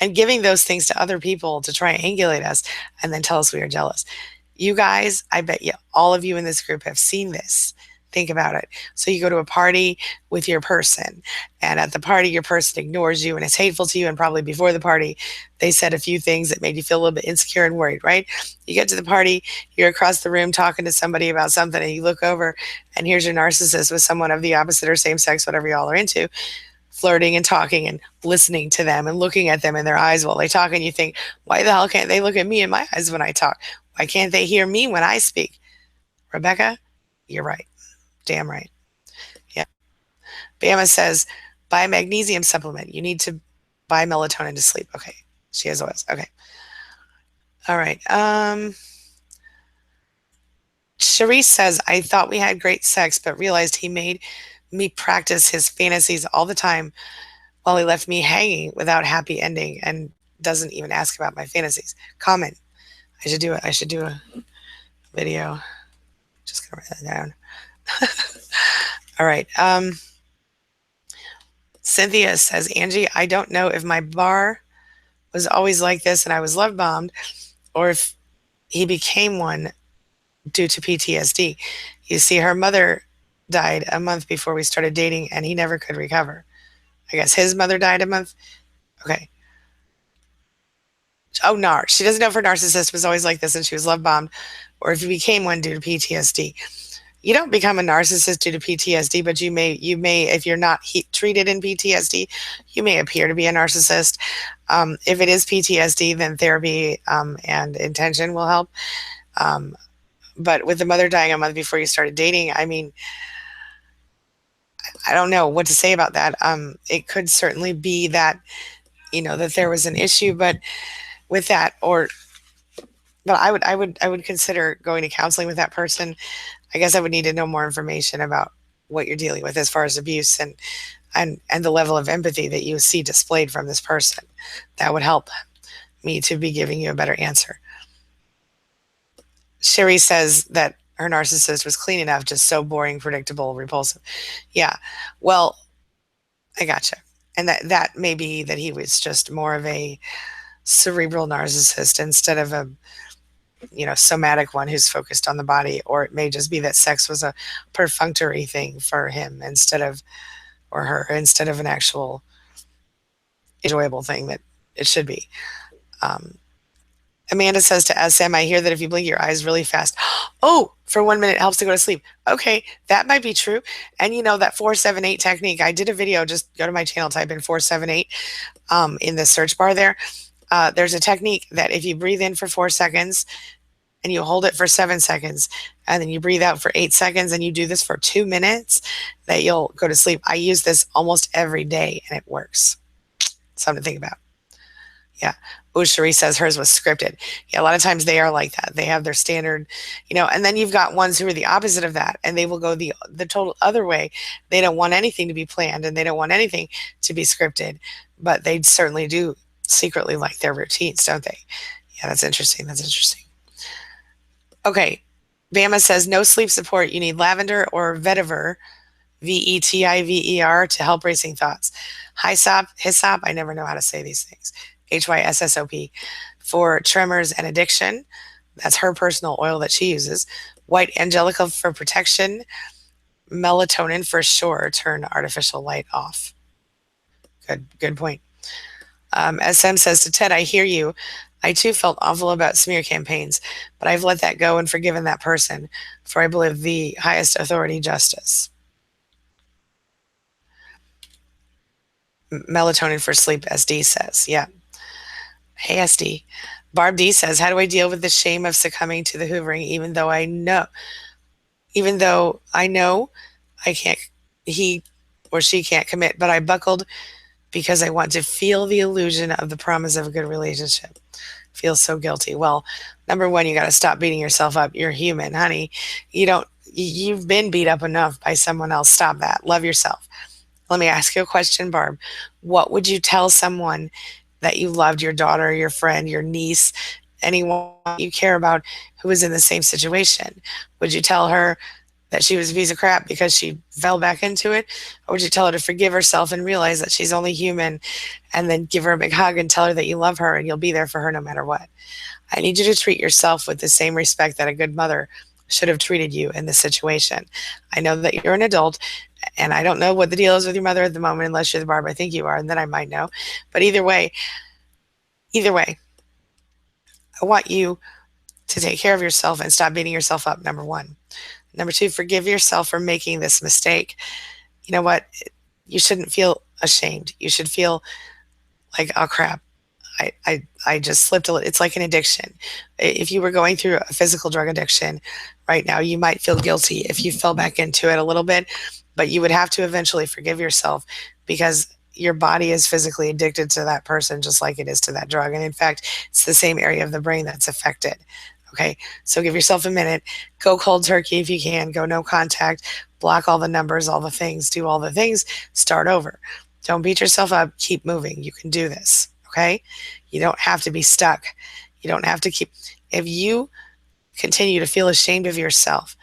A: and giving those things to other people to triangulate us and then tell us we are jealous. You guys, I bet you all of you in this group have seen this. Think about it. So you go to a party with your person, and at the party, your person ignores you and is hateful to you. And probably before the party, they said a few things that made you feel a little bit insecure and worried, right? You get to the party, you're across the room talking to somebody about something, and you look over, and here's your narcissist with someone of the opposite or same sex, whatever y'all are into, flirting and talking and listening to them and looking at them in their eyes while they talk. And you think, why the hell can't they look at me in my eyes when I talk? Why can't they hear me when I speak? Rebecca, you're right. Damn right. Yeah. Bama says, buy a magnesium supplement. You need to buy melatonin to sleep. Okay. She has oils. Okay. All right. Cherise says, I thought we had great sex, but realized he made me practice his fantasies all the time while he left me hanging without happy ending and doesn't even ask about my fantasies. Comment. I should do it. I should do a video. Just gonna write that down. All right. Cynthia says, Angie, I don't know if my bar was always like this and I was love bombed, or if he became one due to PTSD. You see, her mother died a month before we started dating and he never could recover. I guess his mother died a month. Okay. Oh, Nar. She doesn't know if her narcissist was always like this and she was love bombed, or if he became one due to PTSD. You don't become a narcissist due to PTSD, but you may, if you're not treated in PTSD, you may appear to be a narcissist. If it is PTSD, then therapy and intention will help. But with the mother dying a month before you started dating, I mean, I don't know what to say about that. It could certainly be that, that there was an issue, but with that, but I would consider going to counseling with that person. I guess I would need to know more information about what you're dealing with as far as abuse and the level of empathy that you see displayed from this person. That would help me to be giving you a better answer. Sherry says that her narcissist was clean enough, just so boring, predictable, repulsive. Yeah, well, I gotcha. And that may be that he was just more of a cerebral narcissist instead of a somatic one who's focused on the body, or it may just be that sex was a perfunctory thing for him instead of an actual enjoyable thing that It should be. Um, Amanda says to SM, I hear that if you blink your eyes really fast, oh, for 1 minute it helps to go to sleep. Okay, that might be true. And you know, that 478 technique, I did a video, just go to my channel, type in 478 in the search bar there. There's a technique that if you breathe in for 4 seconds and you hold it for 7 seconds, and then you breathe out for 8 seconds, and you do this for 2 minutes, that you'll go to sleep. I use this almost every day and it works. Something to think about. Yeah. Oh, Cherie says hers was scripted. Yeah, a lot of times they are like that. They have their standard, and then you've got ones who are the opposite of that, and they will go the total other way. They don't want anything to be planned, and they don't want anything to be scripted, but they certainly do secretly like their routines, don't they? Yeah, that's interesting. That's interesting. Okay. Bama says no sleep support. You need lavender or vetiver, VETIVER, to help racing thoughts. Hyssop, I never know how to say these things. HYSSOP, for tremors and addiction. That's her personal oil that she uses. White angelica for protection. Melatonin for sure. Turn artificial light off. Good point. SM says to Ted, I hear you. I too felt awful about smear campaigns, but I've let that go and forgiven that person, for I believe the highest authority, justice. Melatonin for sleep, SD says. Yeah. Hey, SD. Barb D says, how do I deal with the shame of succumbing to the hoovering, even though I know I can't, he or she can't commit, but I buckled because I want to feel the illusion of the promise of a good relationship. Feel so guilty. Well, number one, you got to stop beating yourself up. You're human, honey. You've been beat up enough by someone else. Stop that. Love yourself. Let me ask you a question, Barb. What would you tell someone that you loved, your daughter, your friend, your niece, anyone you care about who was in the same situation? Would you tell her that she was a piece of crap because she fell back into it? Or would you tell her to forgive herself and realize that she's only human, and then give her a big hug and tell her that you love her and you'll be there for her no matter what? I need you to treat yourself with the same respect that a good mother should have treated you in this situation. I know that you're an adult, and I don't know what the deal is with your mother at the moment, unless you're the Barb I think you are, and then I might know. But either way, I want you to take care of yourself and stop beating yourself up, number one. Number two, forgive yourself for making this mistake. You know what? You shouldn't feel ashamed. You should feel like, oh crap, I just slipped a little. It's like an addiction. If you were going through a physical drug addiction right now, you might feel guilty if you fell back into it a little bit, but you would have to eventually forgive yourself, because your body is physically addicted to that person just like it is to that drug. And in fact, it's the same area of the brain that's affected. Okay, so give yourself a minute. Go cold turkey if you can. Go no contact. Block all the numbers, all the things. Do all the things. Start over. Don't beat yourself up. Keep moving. You can do this. Okay? You don't have to be stuck. You don't have to keep. If you continue to feel ashamed of yourself,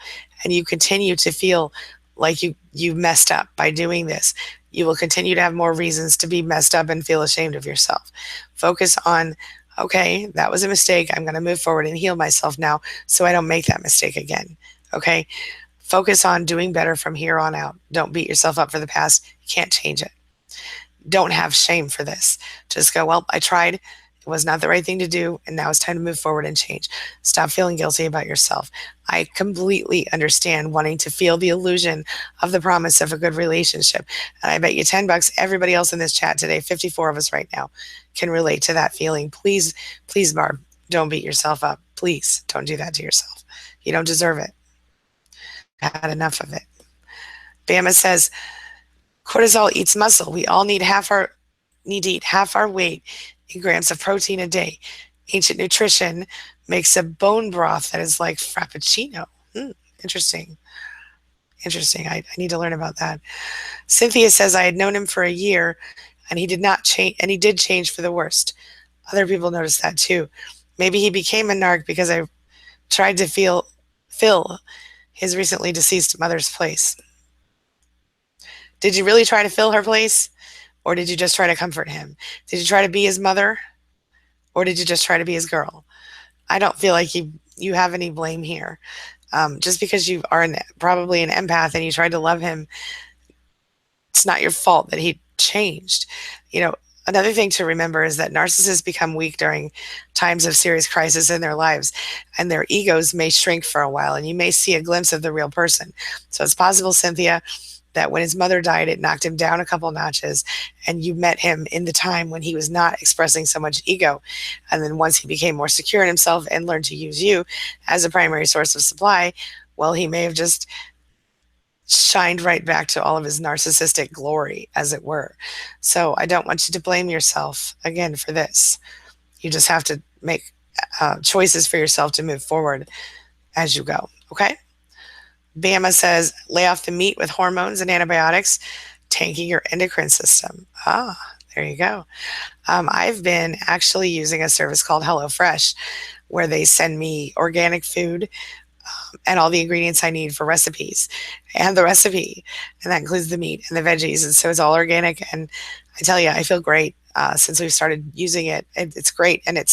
A: and you continue to feel like you messed up by doing this, you will continue to have more reasons to be messed up and feel ashamed of yourself. Focus on, okay, that was a mistake. I'm going to move forward and heal myself now so I don't make that mistake again. Okay? Focus on doing better from here on out. Don't beat yourself up for the past. You can't change it. Don't have shame for this. Just go, well, I tried. It was not the right thing to do, and now it's time to move forward and change. Stop feeling guilty about yourself. I completely understand wanting to feel the illusion of the promise of a good relationship. And I bet you $10, everybody else in this chat today, 54 of us right now, can relate to that feeling. Please, please, Barb, don't beat yourself up. Please don't do that to yourself. You don't deserve it. I've had enough of it. Bama says, cortisol eats muscle. We all need to eat half our weight in grams of protein a day. Ancient nutrition makes a bone broth that is like frappuccino. Interesting. Interesting. I need to learn about that. Cynthia says, I had known him for a year and he did not change, and he did change for the worst. Other people noticed that too. Maybe he became a narc because I tried to fill his recently deceased mother's place. Did you really try to fill her place? Or did you just try to comfort him? Did you try to be his mother? Or did you just try to be his girl? I don't feel like you have any blame here. Just because you are probably an empath and you tried to love him, it's not your fault that he changed. Another thing to remember is that narcissists become weak during times of serious crisis in their lives, and their egos may shrink for a while, and you may see a glimpse of the real person. So it's possible, Cynthia, that when his mother died, it knocked him down a couple notches, and you met him in the time when he was not expressing so much ego. And then once he became more secure in himself and learned to use you as a primary source of supply, well, he may have just shined right back to all of his narcissistic glory, as it were. So I don't want you to blame yourself again for this. You just have to make choices for yourself to move forward as you go. Okay? Bama says, lay off the meat with hormones and antibiotics, tanking your endocrine system. Ah, there you go. I've been actually using a service called HelloFresh, where they send me organic food and all the ingredients I need for recipes and the recipe. And that includes the meat and the veggies. And so it's all organic. And I tell you, I feel great since we've started using it. It's great. And it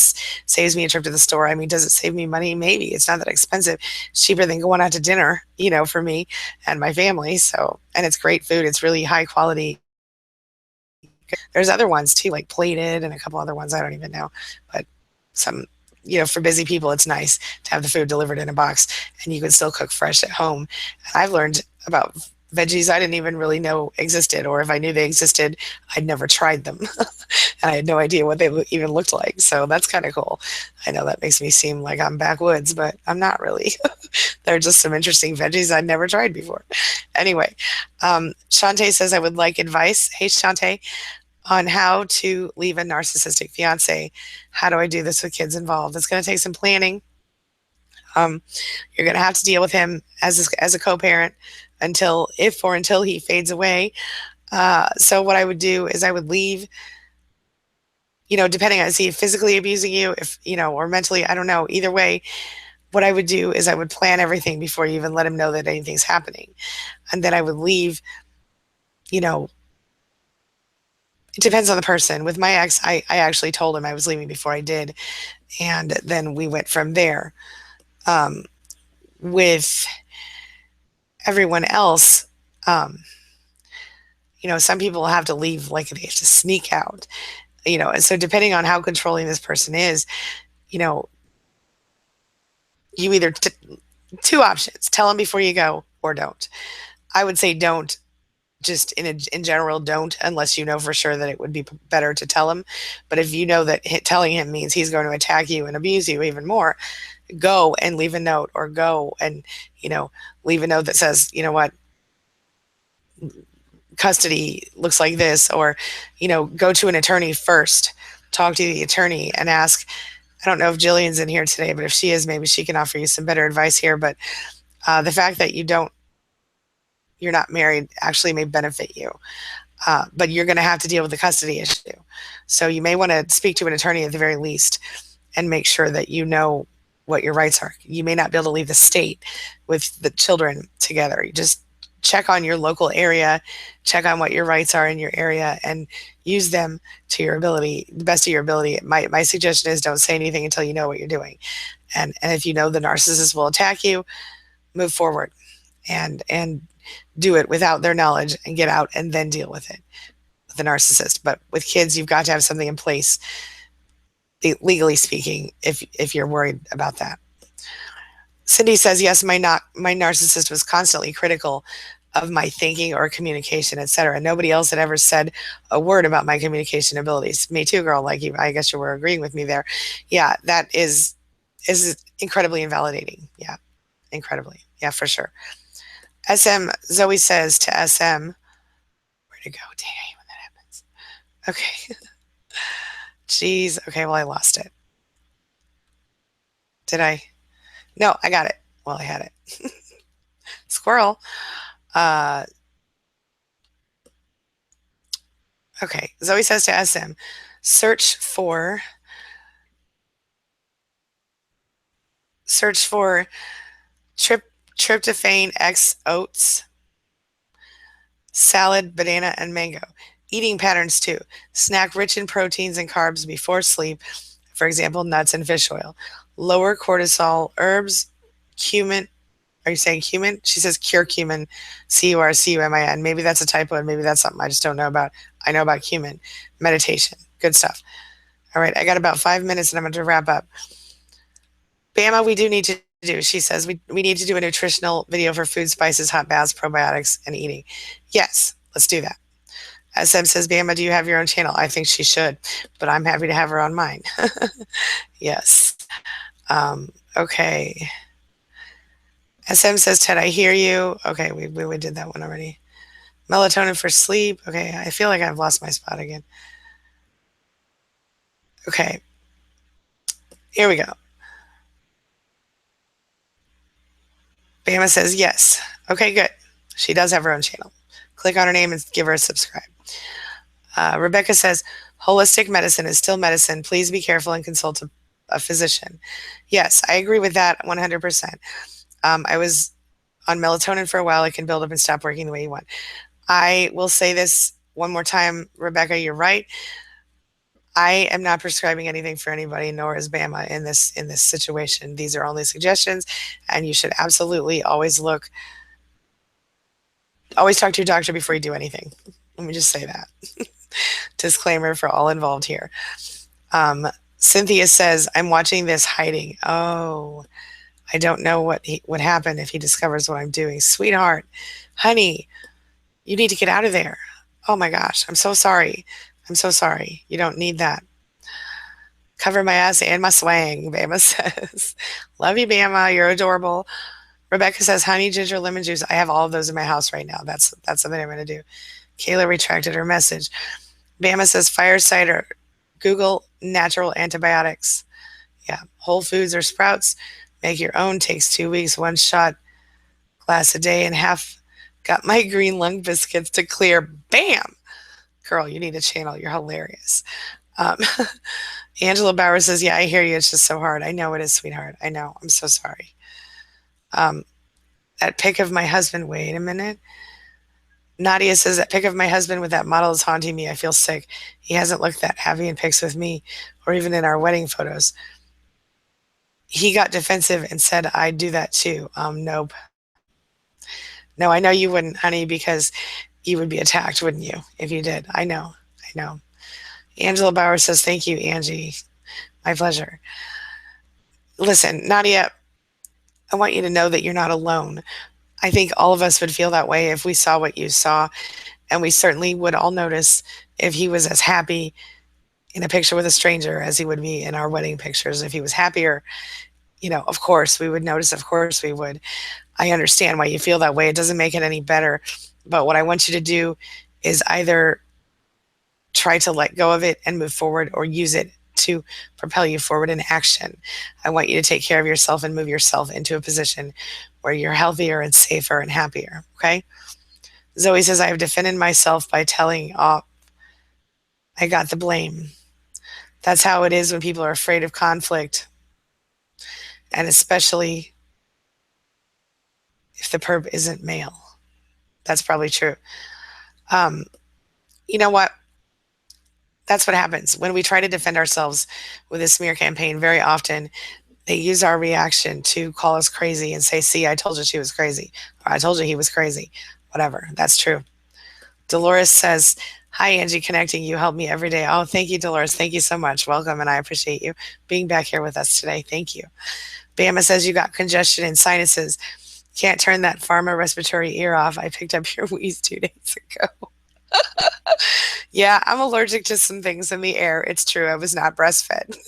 A: saves me a trip to the store. I mean, does it save me money? Maybe. It's not that expensive. It's cheaper than going out to dinner, for me and my family. So, and it's great food. It's really high quality. There's other ones too, like Plated and a couple other ones I don't even know. But some, for busy people, it's nice to have the food delivered in a box and you can still cook fresh at home. I've learned about veggies I didn't even really know existed, or if I knew they existed, I'd never tried them. And I had no idea what they even looked like. So that's kind of cool. I know that makes me seem like I'm backwoods, but I'm not really. They're just some interesting veggies I'd never tried before. Anyway, Shantae says, I would like advice. Hey, Shantae, on how to leave a narcissistic fiance. How do I do this with kids involved? It's going to take some planning. You're going to have to deal with him as a co-parent until he fades away. So what I would do is I would leave. Depending on, is he physically abusing you, if or mentally, I don't know. Either way, what I would do is I would plan everything before you even let him know that anything's happening, and then I would leave. It depends on the person. With my ex, I actually told him I was leaving before I did, and then we went from there. With everyone else, some people have to leave, like they have to sneak out, and so depending on how controlling this person is, you either, two options: tell them before you go or don't. I would say don't. Just in general, don't, unless you know for sure that it would be better to tell him. But if you know that telling him means he's going to attack you and abuse you even more, go and leave a note, or go and leave a note that says, what, custody looks like this, or go to an attorney first. Talk to the attorney and ask. I don't know if Jillian's in here today, but if she is, maybe she can offer you some better advice here. But the fact that you're not married actually may benefit you. But you're going to have to deal with the custody issue. So you may want to speak to an attorney at the very least and make sure that you know what your rights are. You may not be able to leave the state with the children together. You just check on your local area, check on what your rights are in your area, and use them to your ability, the best of your ability. My suggestion is don't say anything until you know what you're doing. And if you know the narcissist will attack you, move forward and do it without their knowledge and get out and then deal with it with the narcissist. But with kids, you've got to have something in place, legally speaking, if you're worried about that. Cindy says, yes, my narcissist was constantly critical of my thinking or communication, etc. Nobody else had ever said a word about my communication abilities. Me too, girl. Like you, I guess you were agreeing with me there. Yeah, that is incredibly invalidating. Yeah, incredibly. Yeah, for sure. SM, Zoe says to SM, where'd it go? Dang, I hate when that happens. Okay. Jeez. Okay, well, I lost it. Did I? No, I got it. Well, I had it. Squirrel. Okay, Zoe says to SM, search for tryptophan X oats, salad, banana, and mango. Eating patterns too. Snack rich in proteins and carbs before sleep, for example, nuts and fish oil. Lower cortisol, herbs, cumin, Are you saying cumin? She says curcumin, cumin. Maybe that's a typo, and maybe that's something I just don't know about. I know about cumin. Meditation. Good stuff. All right, I got about 5 minutes and I'm going to wrap up. Bama, we do need to do. She says we need to do a nutritional video for food, spices, hot baths, probiotics, and eating. Yes, let's do that. SM says, Bama, do you have your own channel? I think she should, but I'm happy to have her on mine. Yes. Okay. SM says, Ted, I hear you. Okay, we did that one already. Melatonin for sleep. Okay, I feel like I've lost my spot again. Okay. Here we go. Bama says, yes. Okay, good. She does have her own channel. Click on her name and give her a subscribe. Rebecca says, holistic medicine is still medicine. Please be careful and consult a physician. Yes, I agree with that 100%. I was on melatonin for a while. It can build up and stop working the way you want. I will say this one more time, Rebecca, you're right. I am not prescribing anything for anybody, nor is Bama in this situation. These are only suggestions, and you should absolutely always talk to your doctor before you do anything. Let me just say that. Disclaimer for all involved here. Cynthia says, I'm watching this hiding. Oh, I don't know what would happen if he discovers what I'm doing. Sweetheart, honey, you need to get out of there. Oh my gosh, I'm so sorry. I'm so sorry. You don't need that. Cover my ass and my swang, Bama says. Love you, Bama. You're adorable. Rebecca says, honey, ginger, lemon juice. I have all of those in my house right now. That's something I'm going to do. Kayla retracted her message. Bama says, fire cider. Google natural antibiotics. Yeah. Whole Foods or Sprouts. Make your own. Takes 2 weeks. 1 shot. Glass a day and half. Got my green lung biscuits to clear. Bam. Girl, you need a channel. You're hilarious. Angela Bauer says, yeah, I hear you. It's just so hard. I know it is, sweetheart. I know. I'm so sorry. That pic of my husband. Wait a minute. Nadia says, that pic of my husband with that model is haunting me. I feel sick. He hasn't looked that happy in pics with me or even in our wedding photos. He got defensive and said I'd do that too. Nope. No, I know you wouldn't, honey, because you would be attacked, wouldn't you, if you did? I know. Angela Bauer says, thank you, Angie. My pleasure. Listen, Nadia, I want you to know that you're not alone. I think all of us would feel that way if we saw what you saw, and we certainly would all notice if he was as happy in a picture with a stranger as he would be in our wedding pictures. If he was happier, of course we would notice. Of course we would. I understand why you feel that way. It doesn't make it any better. But what I want you to do is either try to let go of it and move forward, or use it to propel you forward in action. I want you to take care of yourself and move yourself into a position where you're healthier and safer and happier. Okay? Zoe says, I have defended myself by telling off. I got the blame. That's how it is when people are afraid of conflict. And especially if the perp isn't male. That's probably true. You know what? That's what happens when we try to defend ourselves with a smear campaign. Very often they use our reaction to call us crazy and say, see, I told you she was crazy, or I told you he was crazy. Whatever. That's true. Dolores says, hi, Angie, connecting. You help me every day. Oh, thank you, Dolores. Thank you so much. Welcome, and I appreciate you being back here with us today. Thank you. Bama says, you got congestion and sinuses. Can't turn that pharma respiratory ear off. I picked up your wheeze 2 days ago. Yeah, I'm allergic to some things in the air. It's true. I was not breastfed,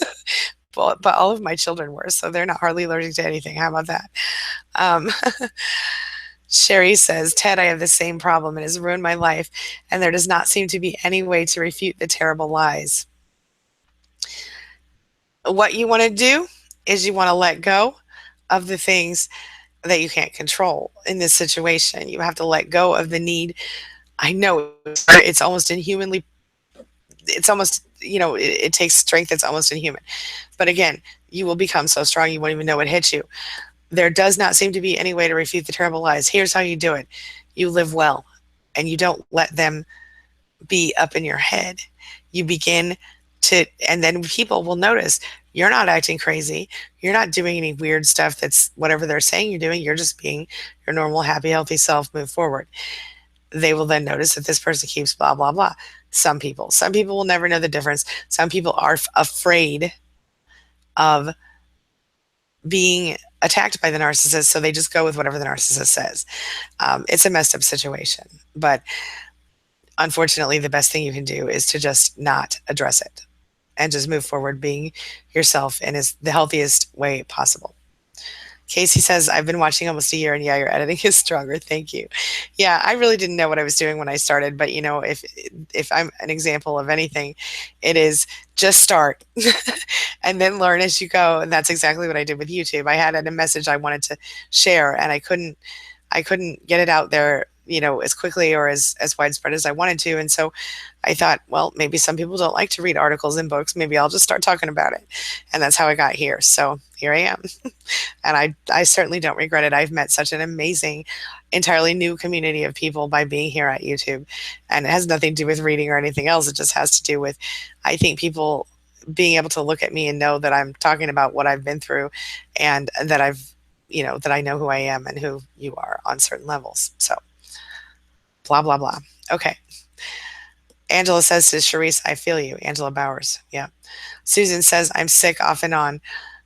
A: but all of my children were, so they're not hardly allergic to anything. How about that? Sherry says, Ted, I have the same problem. It has ruined my life, and there does not seem to be any way to refute the terrible lies. What you want to do is you want to let go of the things that you can't control in this situation. You have to let go of the need. I know it's almost inhumanly, it's almost, it takes strength that's almost inhuman. But again, you will become so strong you won't even know what hit you. There does not seem to be any way to refute the terrible lies. Here's how you do it. You live well, and you don't let them be up in your head. You begin and then people will notice you're not acting crazy. You're not doing any weird stuff that's whatever they're saying you're doing. You're just being your normal, happy, healthy self, move forward. They will then notice that this person keeps blah, blah, blah. Some people will never know the difference. Some people are afraid of being attacked by the narcissist, so they just go with whatever the narcissist says. It's a messed up situation, but unfortunately, the best thing you can do is to just not address it and just move forward being yourself in the healthiest way possible. Casey says, I've been watching almost a year, and yeah, your editing is stronger. Thank you. Yeah, I really didn't know what I was doing when I started, but if I'm an example of anything, it is just start and then learn as you go. And that's exactly what I did with YouTube. I had a message I wanted to share, and I couldn't get it out there, as quickly or as widespread as I wanted to. And so I thought, well, maybe some people don't like to read articles and books. Maybe I'll just start talking about it. And that's how I got here. So here I am. And I certainly don't regret it. I've met such an amazing, entirely new community of people by being here at YouTube. And it has nothing to do with reading or anything else. It just has to do with, I think, people being able to look at me and know that I'm talking about what I've been through, and that that I know who I am and who you are on certain levels. So blah, blah, blah. Okay. Angela says to Charisse, I feel you. Angela Bowers. Yeah. Susan says, I'm sick off and on.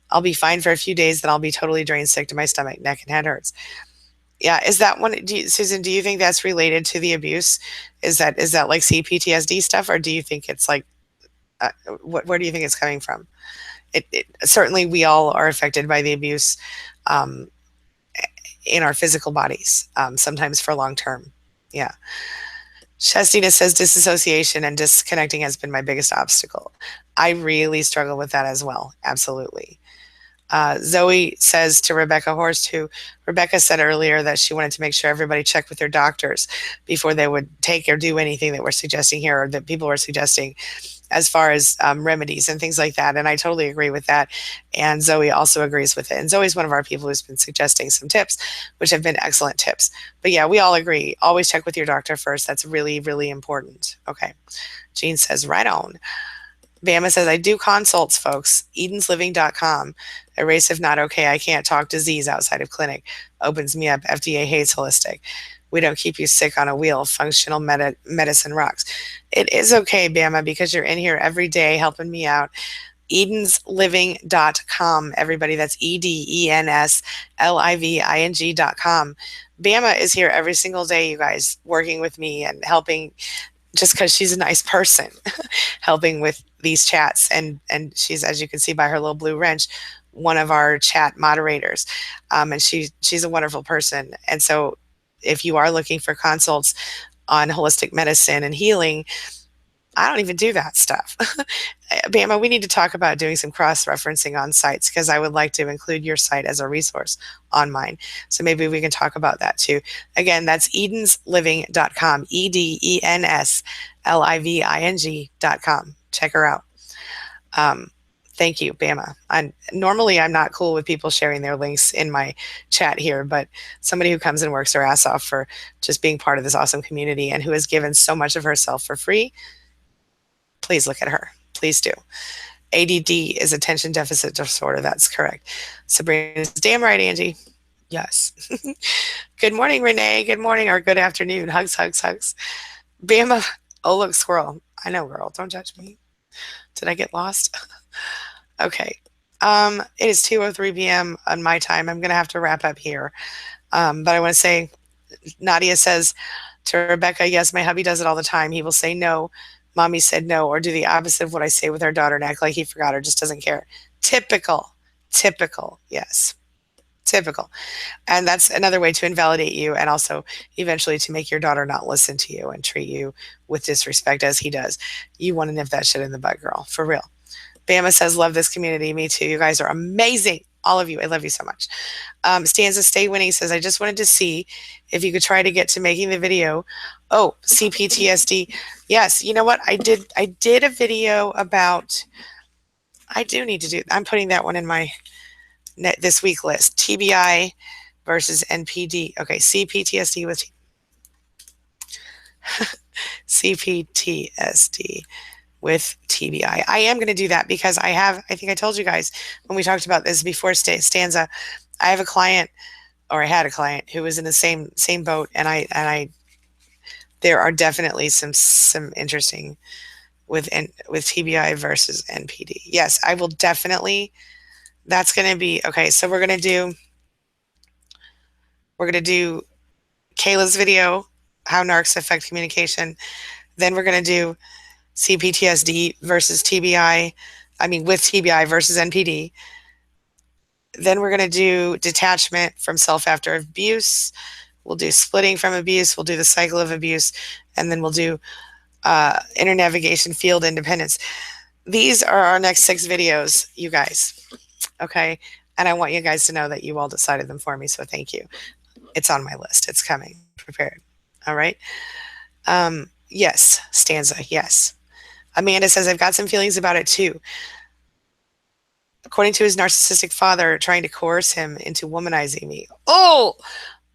A: I'll be fine for a few days, then I'll be totally drained, sick to my stomach, neck, and head hurts. Yeah. Is that one, Susan, do you think that's related to the abuse? Is that like CPTSD stuff, or do you think it's like, where do you think it's coming from? Certainly we all are affected by the abuse in our physical bodies, sometimes for long term. Yeah. Chestina says disassociation and disconnecting has been my biggest obstacle. I really struggle with that as well. Absolutely. Zoe says to Rebecca Horst, who Rebecca said earlier that she wanted to make sure everybody checked with their doctors before they would take or do anything that we're suggesting here, or that people were suggesting as far as remedies and things like that. And I totally agree with that. And Zoe also agrees with it. And Zoe's one of our people who's been suggesting some tips, which have been excellent tips. But yeah, we all agree. Always check with your doctor first. That's really, really important. Okay. Jean says, right on. Bama says, I do consults, folks. EdensLiving.com. Erase if not okay. I can't talk disease outside of clinic. Opens me up. FDA hates holistic. We don't keep you sick on a wheel. Functional medicine rocks. It is okay, Bama, because you're in here every day helping me out. EdensLiving.com. Everybody, that's EdensLiving.com. Bama is here every single day, you guys, working with me and helping, just because she's a nice person, helping with these chats. And she's, as you can see by her little blue wrench, one of our chat moderators. And she's a wonderful person. And so if you are looking for consults on holistic medicine and healing, I don't even do that stuff. Bama, we need to talk about doing some cross-referencing on sites, because I would like to include your site as a resource on mine. So maybe we can talk about that too. Again, that's EdensLiving.com, EdensLiving.com. Check her out. Thank you, Bama. Normally I'm not cool with people sharing their links in my chat here, but somebody who comes and works her ass off for just being part of this awesome community and who has given so much of herself for free, please look at her. Please do. ADD is attention deficit disorder. That's correct. Sabrina says, damn right, Angie. Yes. Good morning, Renee. Good morning or good afternoon. Hugs, hugs, hugs. Bama. Oh, look, squirrel. I know, girl. Don't judge me. Did I get lost? Okay. It is 2:03 p.m. on my time. I'm going to have to wrap up here. But I want to say, Nadia says to Rebecca, yes, my hubby does it all the time. He will say no. Mommy said no, or do the opposite of what I say with our daughter and act like he forgot or just doesn't care. Typical. Yes. Typical. And that's another way to invalidate you, and also eventually to make your daughter not listen to you and treat you with disrespect as he does. You want to nip that shit in the butt, girl. For real. Bama says, love this community. Me too. You guys are amazing. All of you. I love you so much. Stanza Stay Winning says, I just wanted to see if you could try to get to making the video. Oh, CPTSD. Yes. You know what? I did a video about, I do need to do, I'm putting that one in my this week list. TBI versus NPD. Okay. CPTSD with CPTSD with TBI. I am going to do that because I think I told you guys when we talked about this before stanza, I have a client, or I had a client who was in the same boat, and I there are definitely some interesting with TBI versus NPD. Yes, I will definitely. That's going to be okay. So we're going to do Kayla's video, how narcs affect communication. Then we're going to do CPTSD versus TBI. I mean, with TBI versus NPD. Then we're going to do detachment from self after abuse. We'll do splitting from abuse. We'll do the cycle of abuse. And then we'll do inner navigation, field independence. These are our next 6 videos, you guys. Okay. And I want you guys to know that you all decided them for me. So thank you. It's on my list. It's coming. Prepared. All right. Yes. Stanza. Yes. Amanda says, I've got some feelings about it too. According to his narcissistic father, trying to coerce him into womanizing me. Oh,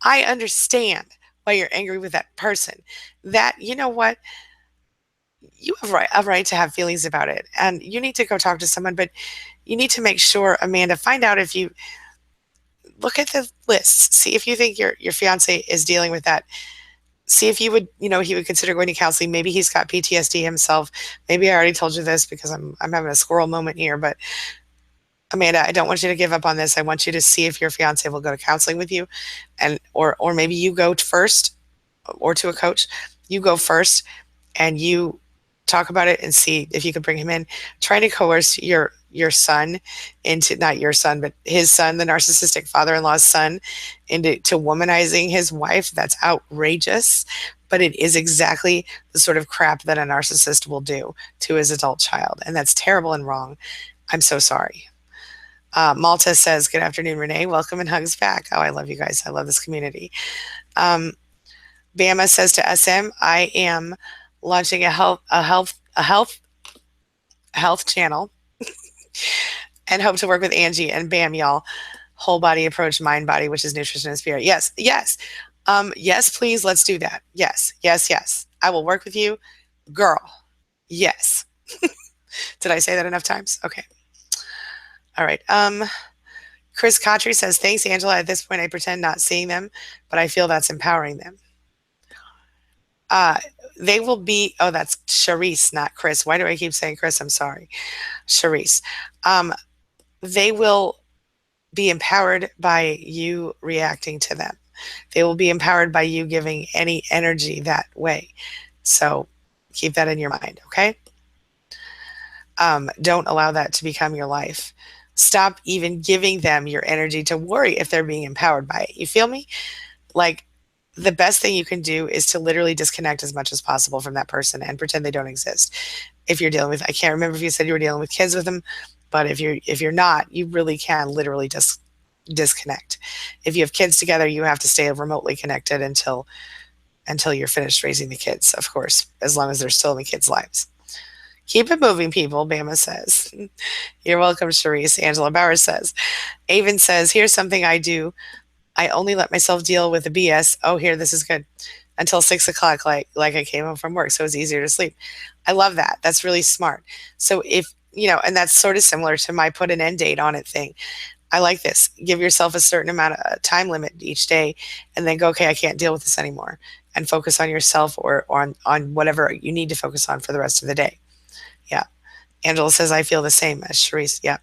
A: I understand why you're angry with that person. That, you know what? You have a right to have feelings about it. And you need to go talk to someone, but you need to make sure, Amanda, find out if you look at the lists, see if you think your fiance is dealing with that. See if you would, he would consider going to counseling. Maybe he's got PTSD himself. Maybe I already told you this because I'm having a squirrel moment here, but Amanda, I don't want you to give up on this. I want you to see if your fiance will go to counseling with you, and or maybe you go first, or to a coach. You go first, and you talk about it and see if you can bring him in. Try to coerce your son into, not your son, but his son, the narcissistic father-in-law's son, into womanizing his wife. That's outrageous, but it is exactly the sort of crap that a narcissist will do to his adult child, and that's terrible and wrong. I'm so sorry. Malta says, good afternoon, Renee. Welcome and hugs back. Oh, I love you guys. I love this community. Bama says to SM, I am launching a health channel and hope to work with Angie and bam, y'all. Whole body approach, mind body, which is nutrition and spirit. Yes. Yes, please. Let's do that. Yes. I will work with you, girl. Yes. Did I say that enough times? Okay. All right. Chris Cotry says, thanks, Angela. At this point, I pretend not seeing them, but I feel that's empowering them. They will be, oh, that's Charisse, not Chris. Why do I keep saying Chris? I'm sorry. Charisse. They will be empowered by you reacting to them. They will be empowered by you giving any energy that way. So keep that in your mind, okay? Don't allow that to become your life. Stop even giving them your energy to worry if they're being empowered by it. You feel me? Like, the best thing you can do is to literally disconnect as much as possible from that person and pretend they don't exist. If you're dealing with, I can't remember if you said you were dealing with kids with them, but if you're not, you really can literally just disconnect. If you have kids together, you have to stay remotely connected until you're finished raising the kids, of course, as long as they're still in the kids' lives. Keep it moving, people, Bama says. You're welcome, Charisse. Angela Bauer says. Avon says, here's something I do. I only let myself deal with the BS. Oh, here, this is good. Until 6 o'clock, like I came home from work, so it's easier to sleep. I love that. That's really smart. So if, and that's sort of similar to my put an end date on it thing. I like this. Give yourself a certain amount of time limit each day, and then go, okay, I can't deal with this anymore, and focus on yourself or on whatever you need to focus on for the rest of the day. Yeah. Angela says, I feel the same as Charisse. Yeah.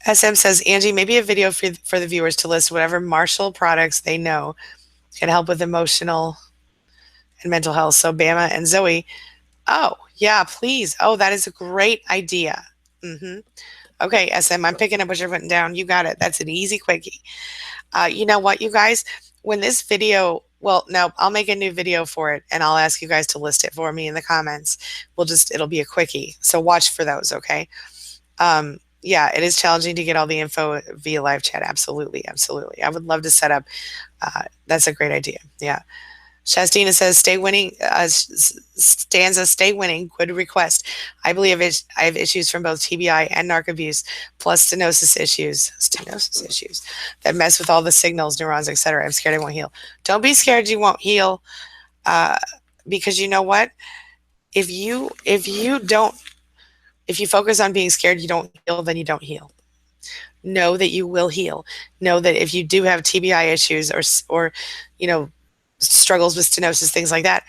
A: SM says, Angie, maybe a video for the viewers to list whatever Marshall products they know can help with emotional and mental health. So Bama and Zoe, oh, yeah, please. Oh, that is a great idea. Okay, SM, I'm picking up what you're putting down. You got it. That's an easy quickie. You know what, you guys? When this video, well, no, I'll make a new video for it, and I'll ask you guys to list it for me in the comments. It'll be a quickie. So watch for those, okay? Yeah, it is challenging to get all the info via live chat. Absolutely. I would love to set up. That's a great idea. Yeah. Shastina says, stay winning. Stanza, stay winning. Good request. I believe I have issues from both TBI and narc abuse, plus stenosis issues that mess with all the signals, neurons, etc. I'm scared I won't heal. Don't be scared you won't heal, because you know what? if you don't, if you focus on being scared, you don't heal, then you don't heal. Know that you will heal. Know that if you do have TBI issues or you know struggles with stenosis, things like that,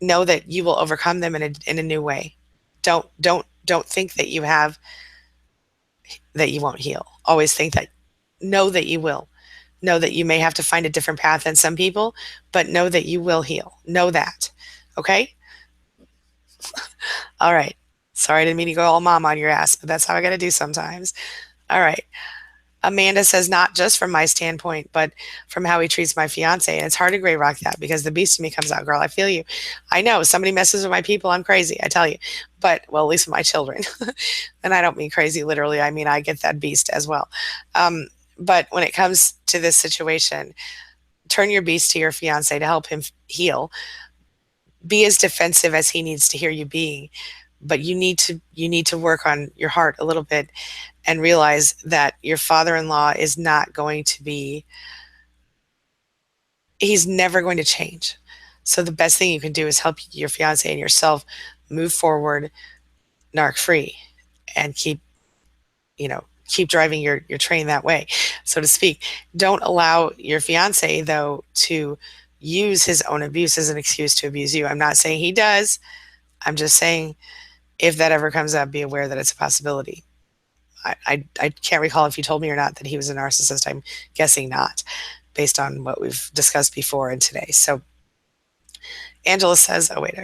A: know that you will overcome them in a new way. Don't think that you have that you won't heal. Always think that, know that you will. Know that you may have to find a different path than some people, but know that you will heal. Know that. Okay? All right. Sorry, I didn't mean to go all mom on your ass, but that's how I got to do sometimes. All right. Amanda says, not just from my standpoint, but from how he treats my fiance. And it's hard to gray rock that because the beast in me comes out. Girl, I feel you. I know somebody messes with my people, I'm crazy, I tell you. But, well, at least with my children. And I don't mean crazy literally. I mean, I get that beast as well. But when it comes to this situation, turn your beast to your fiance to help him heal. Be as defensive as he needs to hear you being, but you need to work on your heart a little bit and realize that your father-in-law is not going to be, he's never going to change. So the best thing you can do is help your fiance and yourself move forward narc free and keep driving your train that way, so to speak. Don't allow your fiance though to use his own abuse as an excuse to abuse you. I'm not saying he does. I'm just saying, if that ever comes up, be aware that it's a possibility. I can't recall if you told me or not that he was a narcissist. I'm guessing not, based on what we've discussed before and today. So Angela says, oh, wait,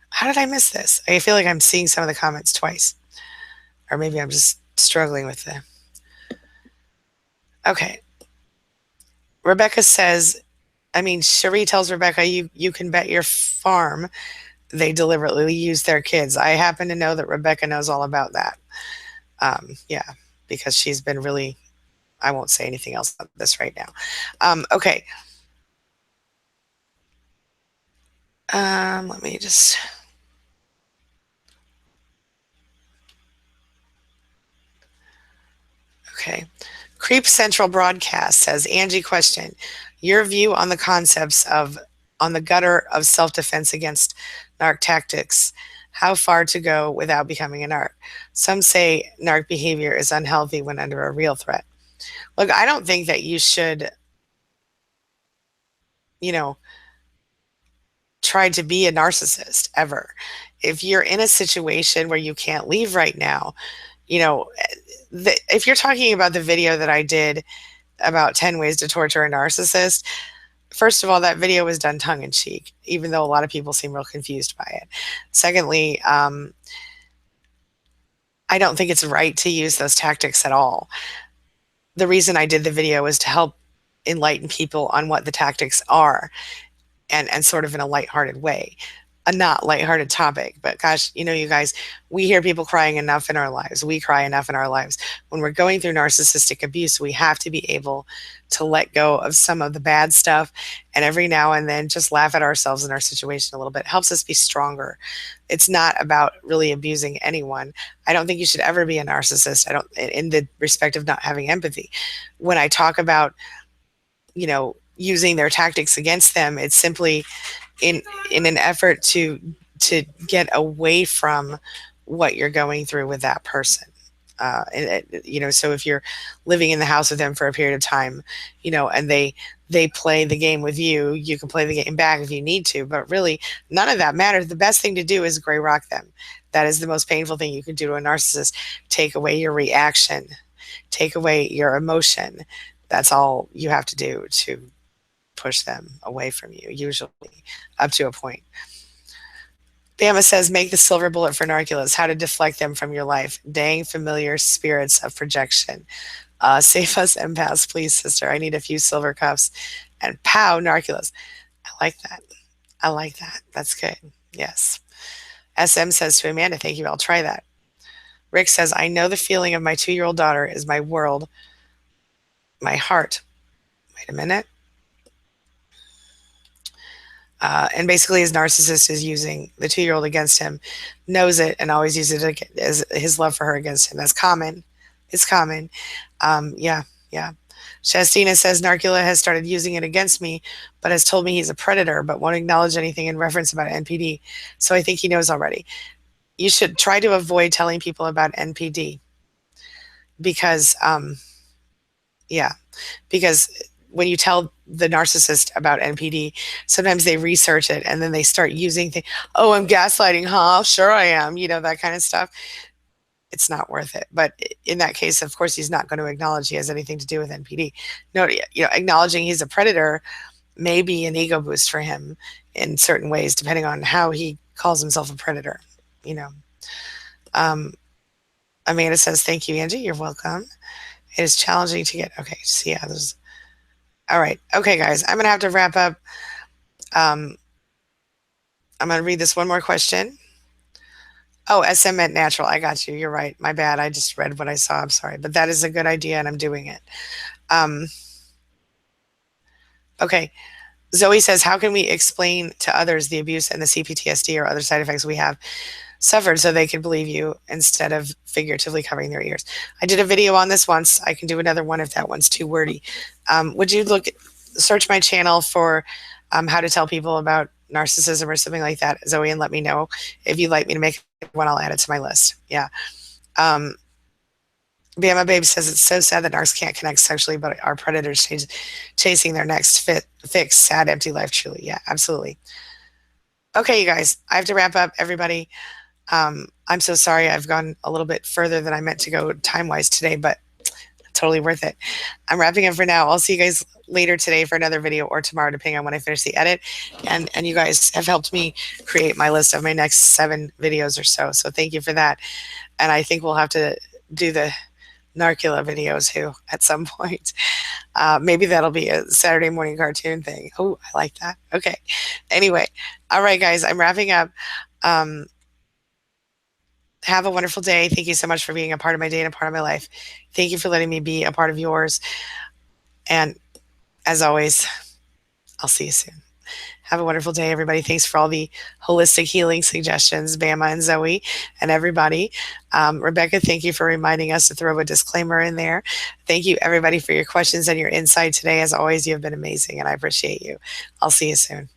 A: how did I miss this? I feel like I'm seeing some of the comments twice. Or maybe I'm just struggling with the. Okay. Rebecca says, Cherie tells Rebecca, you can bet your farm they deliberately use their kids. I happen to know that Rebecca knows all about that. Yeah, because she's been really, I won't say anything else about this right now. Okay. Let me just. Okay. Creep Central Broadcast says, Angie, question. Your view on the concepts on the gutter of self-defense against narc tactics. How far to go without becoming a narc? Some say narc behavior is unhealthy when under a real threat. Look, I don't think that you should, you know, try to be a narcissist ever. If you're in a situation where you can't leave right now, if you're talking about the video that I did about 10 ways to torture a narcissist, first of all, that video was done tongue in cheek, even though a lot of people seem real confused by it. Secondly, I don't think it's right to use those tactics at all. The reason I did the video was to help enlighten people on what the tactics are, and sort of in a lighthearted way. A not lighthearted topic, but gosh, you guys, we hear people crying enough in our lives. We cry enough in our lives. When we're going through narcissistic abuse, we have to be able to let go of some of the bad stuff, and every now and then just laugh at ourselves and our situation a little bit. It helps us be stronger. It's not about really abusing anyone. I don't think you should ever be a narcissist. I don't, in the respect of not having empathy. When I talk about, using their tactics against them, it's simply in an effort to get away from what you're going through with that person. So if you're living in the house with them for a period of time, and they play the game with you, you can play the game back if you need to, but really none of that matters. The best thing to do is gray rock them. That is the most painful thing you can do to a narcissist. Take away your reaction, take away your emotion. That's all you have to do to push them away from you, usually up to a point. Bama says, make the silver bullet for narculus, how to deflect them from your life. Dang familiar spirits of projection. Save us empaths, please, sister. I need a few silver cups. And pow, narculus. I like that. I like that. That's good. Yes. SM says to Amanda, thank you. I'll try that. Rick says, I know the feeling of my 2-year-old daughter is my world, my heart. Wait a minute. And basically his narcissist is using the 2-year-old against him, knows it, and always uses it as his love for her against him. That's common. It's common. Yeah. Shastina says Narcula has started using it against me, but has told me he's a predator, but won't acknowledge anything in reference about NPD. So I think he knows already. You should try to avoid telling people about NPD because, yeah, because when you tell the narcissist about NPD, sometimes they research it and then they start using things. Oh, I'm gaslighting, huh? Sure, I am. That kind of stuff. It's not worth it. But in that case, of course, he's not going to acknowledge he has anything to do with NPD. No, acknowledging he's a predator may be an ego boost for him in certain ways, depending on how he calls himself a predator. You know. Um, Amanda says, "Thank you, Angie. You're welcome. It is challenging to get." Okay, so yeah, there's. All right, okay, guys, I'm gonna have to wrap up. I'm gonna read this one more question. Oh, SM meant natural. I got you. You're right. My bad. I just read what I saw. I'm sorry, but that is a good idea, and I'm doing it. Um, okay. Zoe says, how can we explain to others the abuse and the CPTSD or other side effects we have suffered so they can believe you instead of figuratively covering their ears? I did a video on this once. I can do another one if that one's too wordy. Would you search my channel for how to tell people about narcissism or something like that, Zoe, and let me know if you'd like me to make one. I'll add it to my list. Yeah. Bama Babe says it's so sad that narcs can't connect sexually, but our predators chasing their next fix. Sad, empty life, truly. Yeah, absolutely. Okay, you guys, I have to wrap up, everybody. I'm so sorry I've gone a little bit further than I meant to go time-wise today, but totally worth it. I'm wrapping up for now. I'll see you guys later today for another video or tomorrow, depending on when I finish the edit. And you guys have helped me create my list of my next 7 videos or so. So thank you for that. And I think we'll have to do the Narcula videos too at some point. Maybe that'll be a Saturday morning cartoon thing. Oh, I like that. Okay. Anyway, all right, guys, I'm wrapping up. Have a wonderful day. Thank you so much for being a part of my day and a part of my life. Thank you for letting me be a part of yours. And as always, I'll see you soon. Have a wonderful day, everybody. Thanks for all the holistic healing suggestions, Bama and Zoe and everybody. Rebecca, thank you for reminding us to throw a disclaimer in there. Thank you, everybody, for your questions and your insight today. As always, you have been amazing, and I appreciate you. I'll see you soon.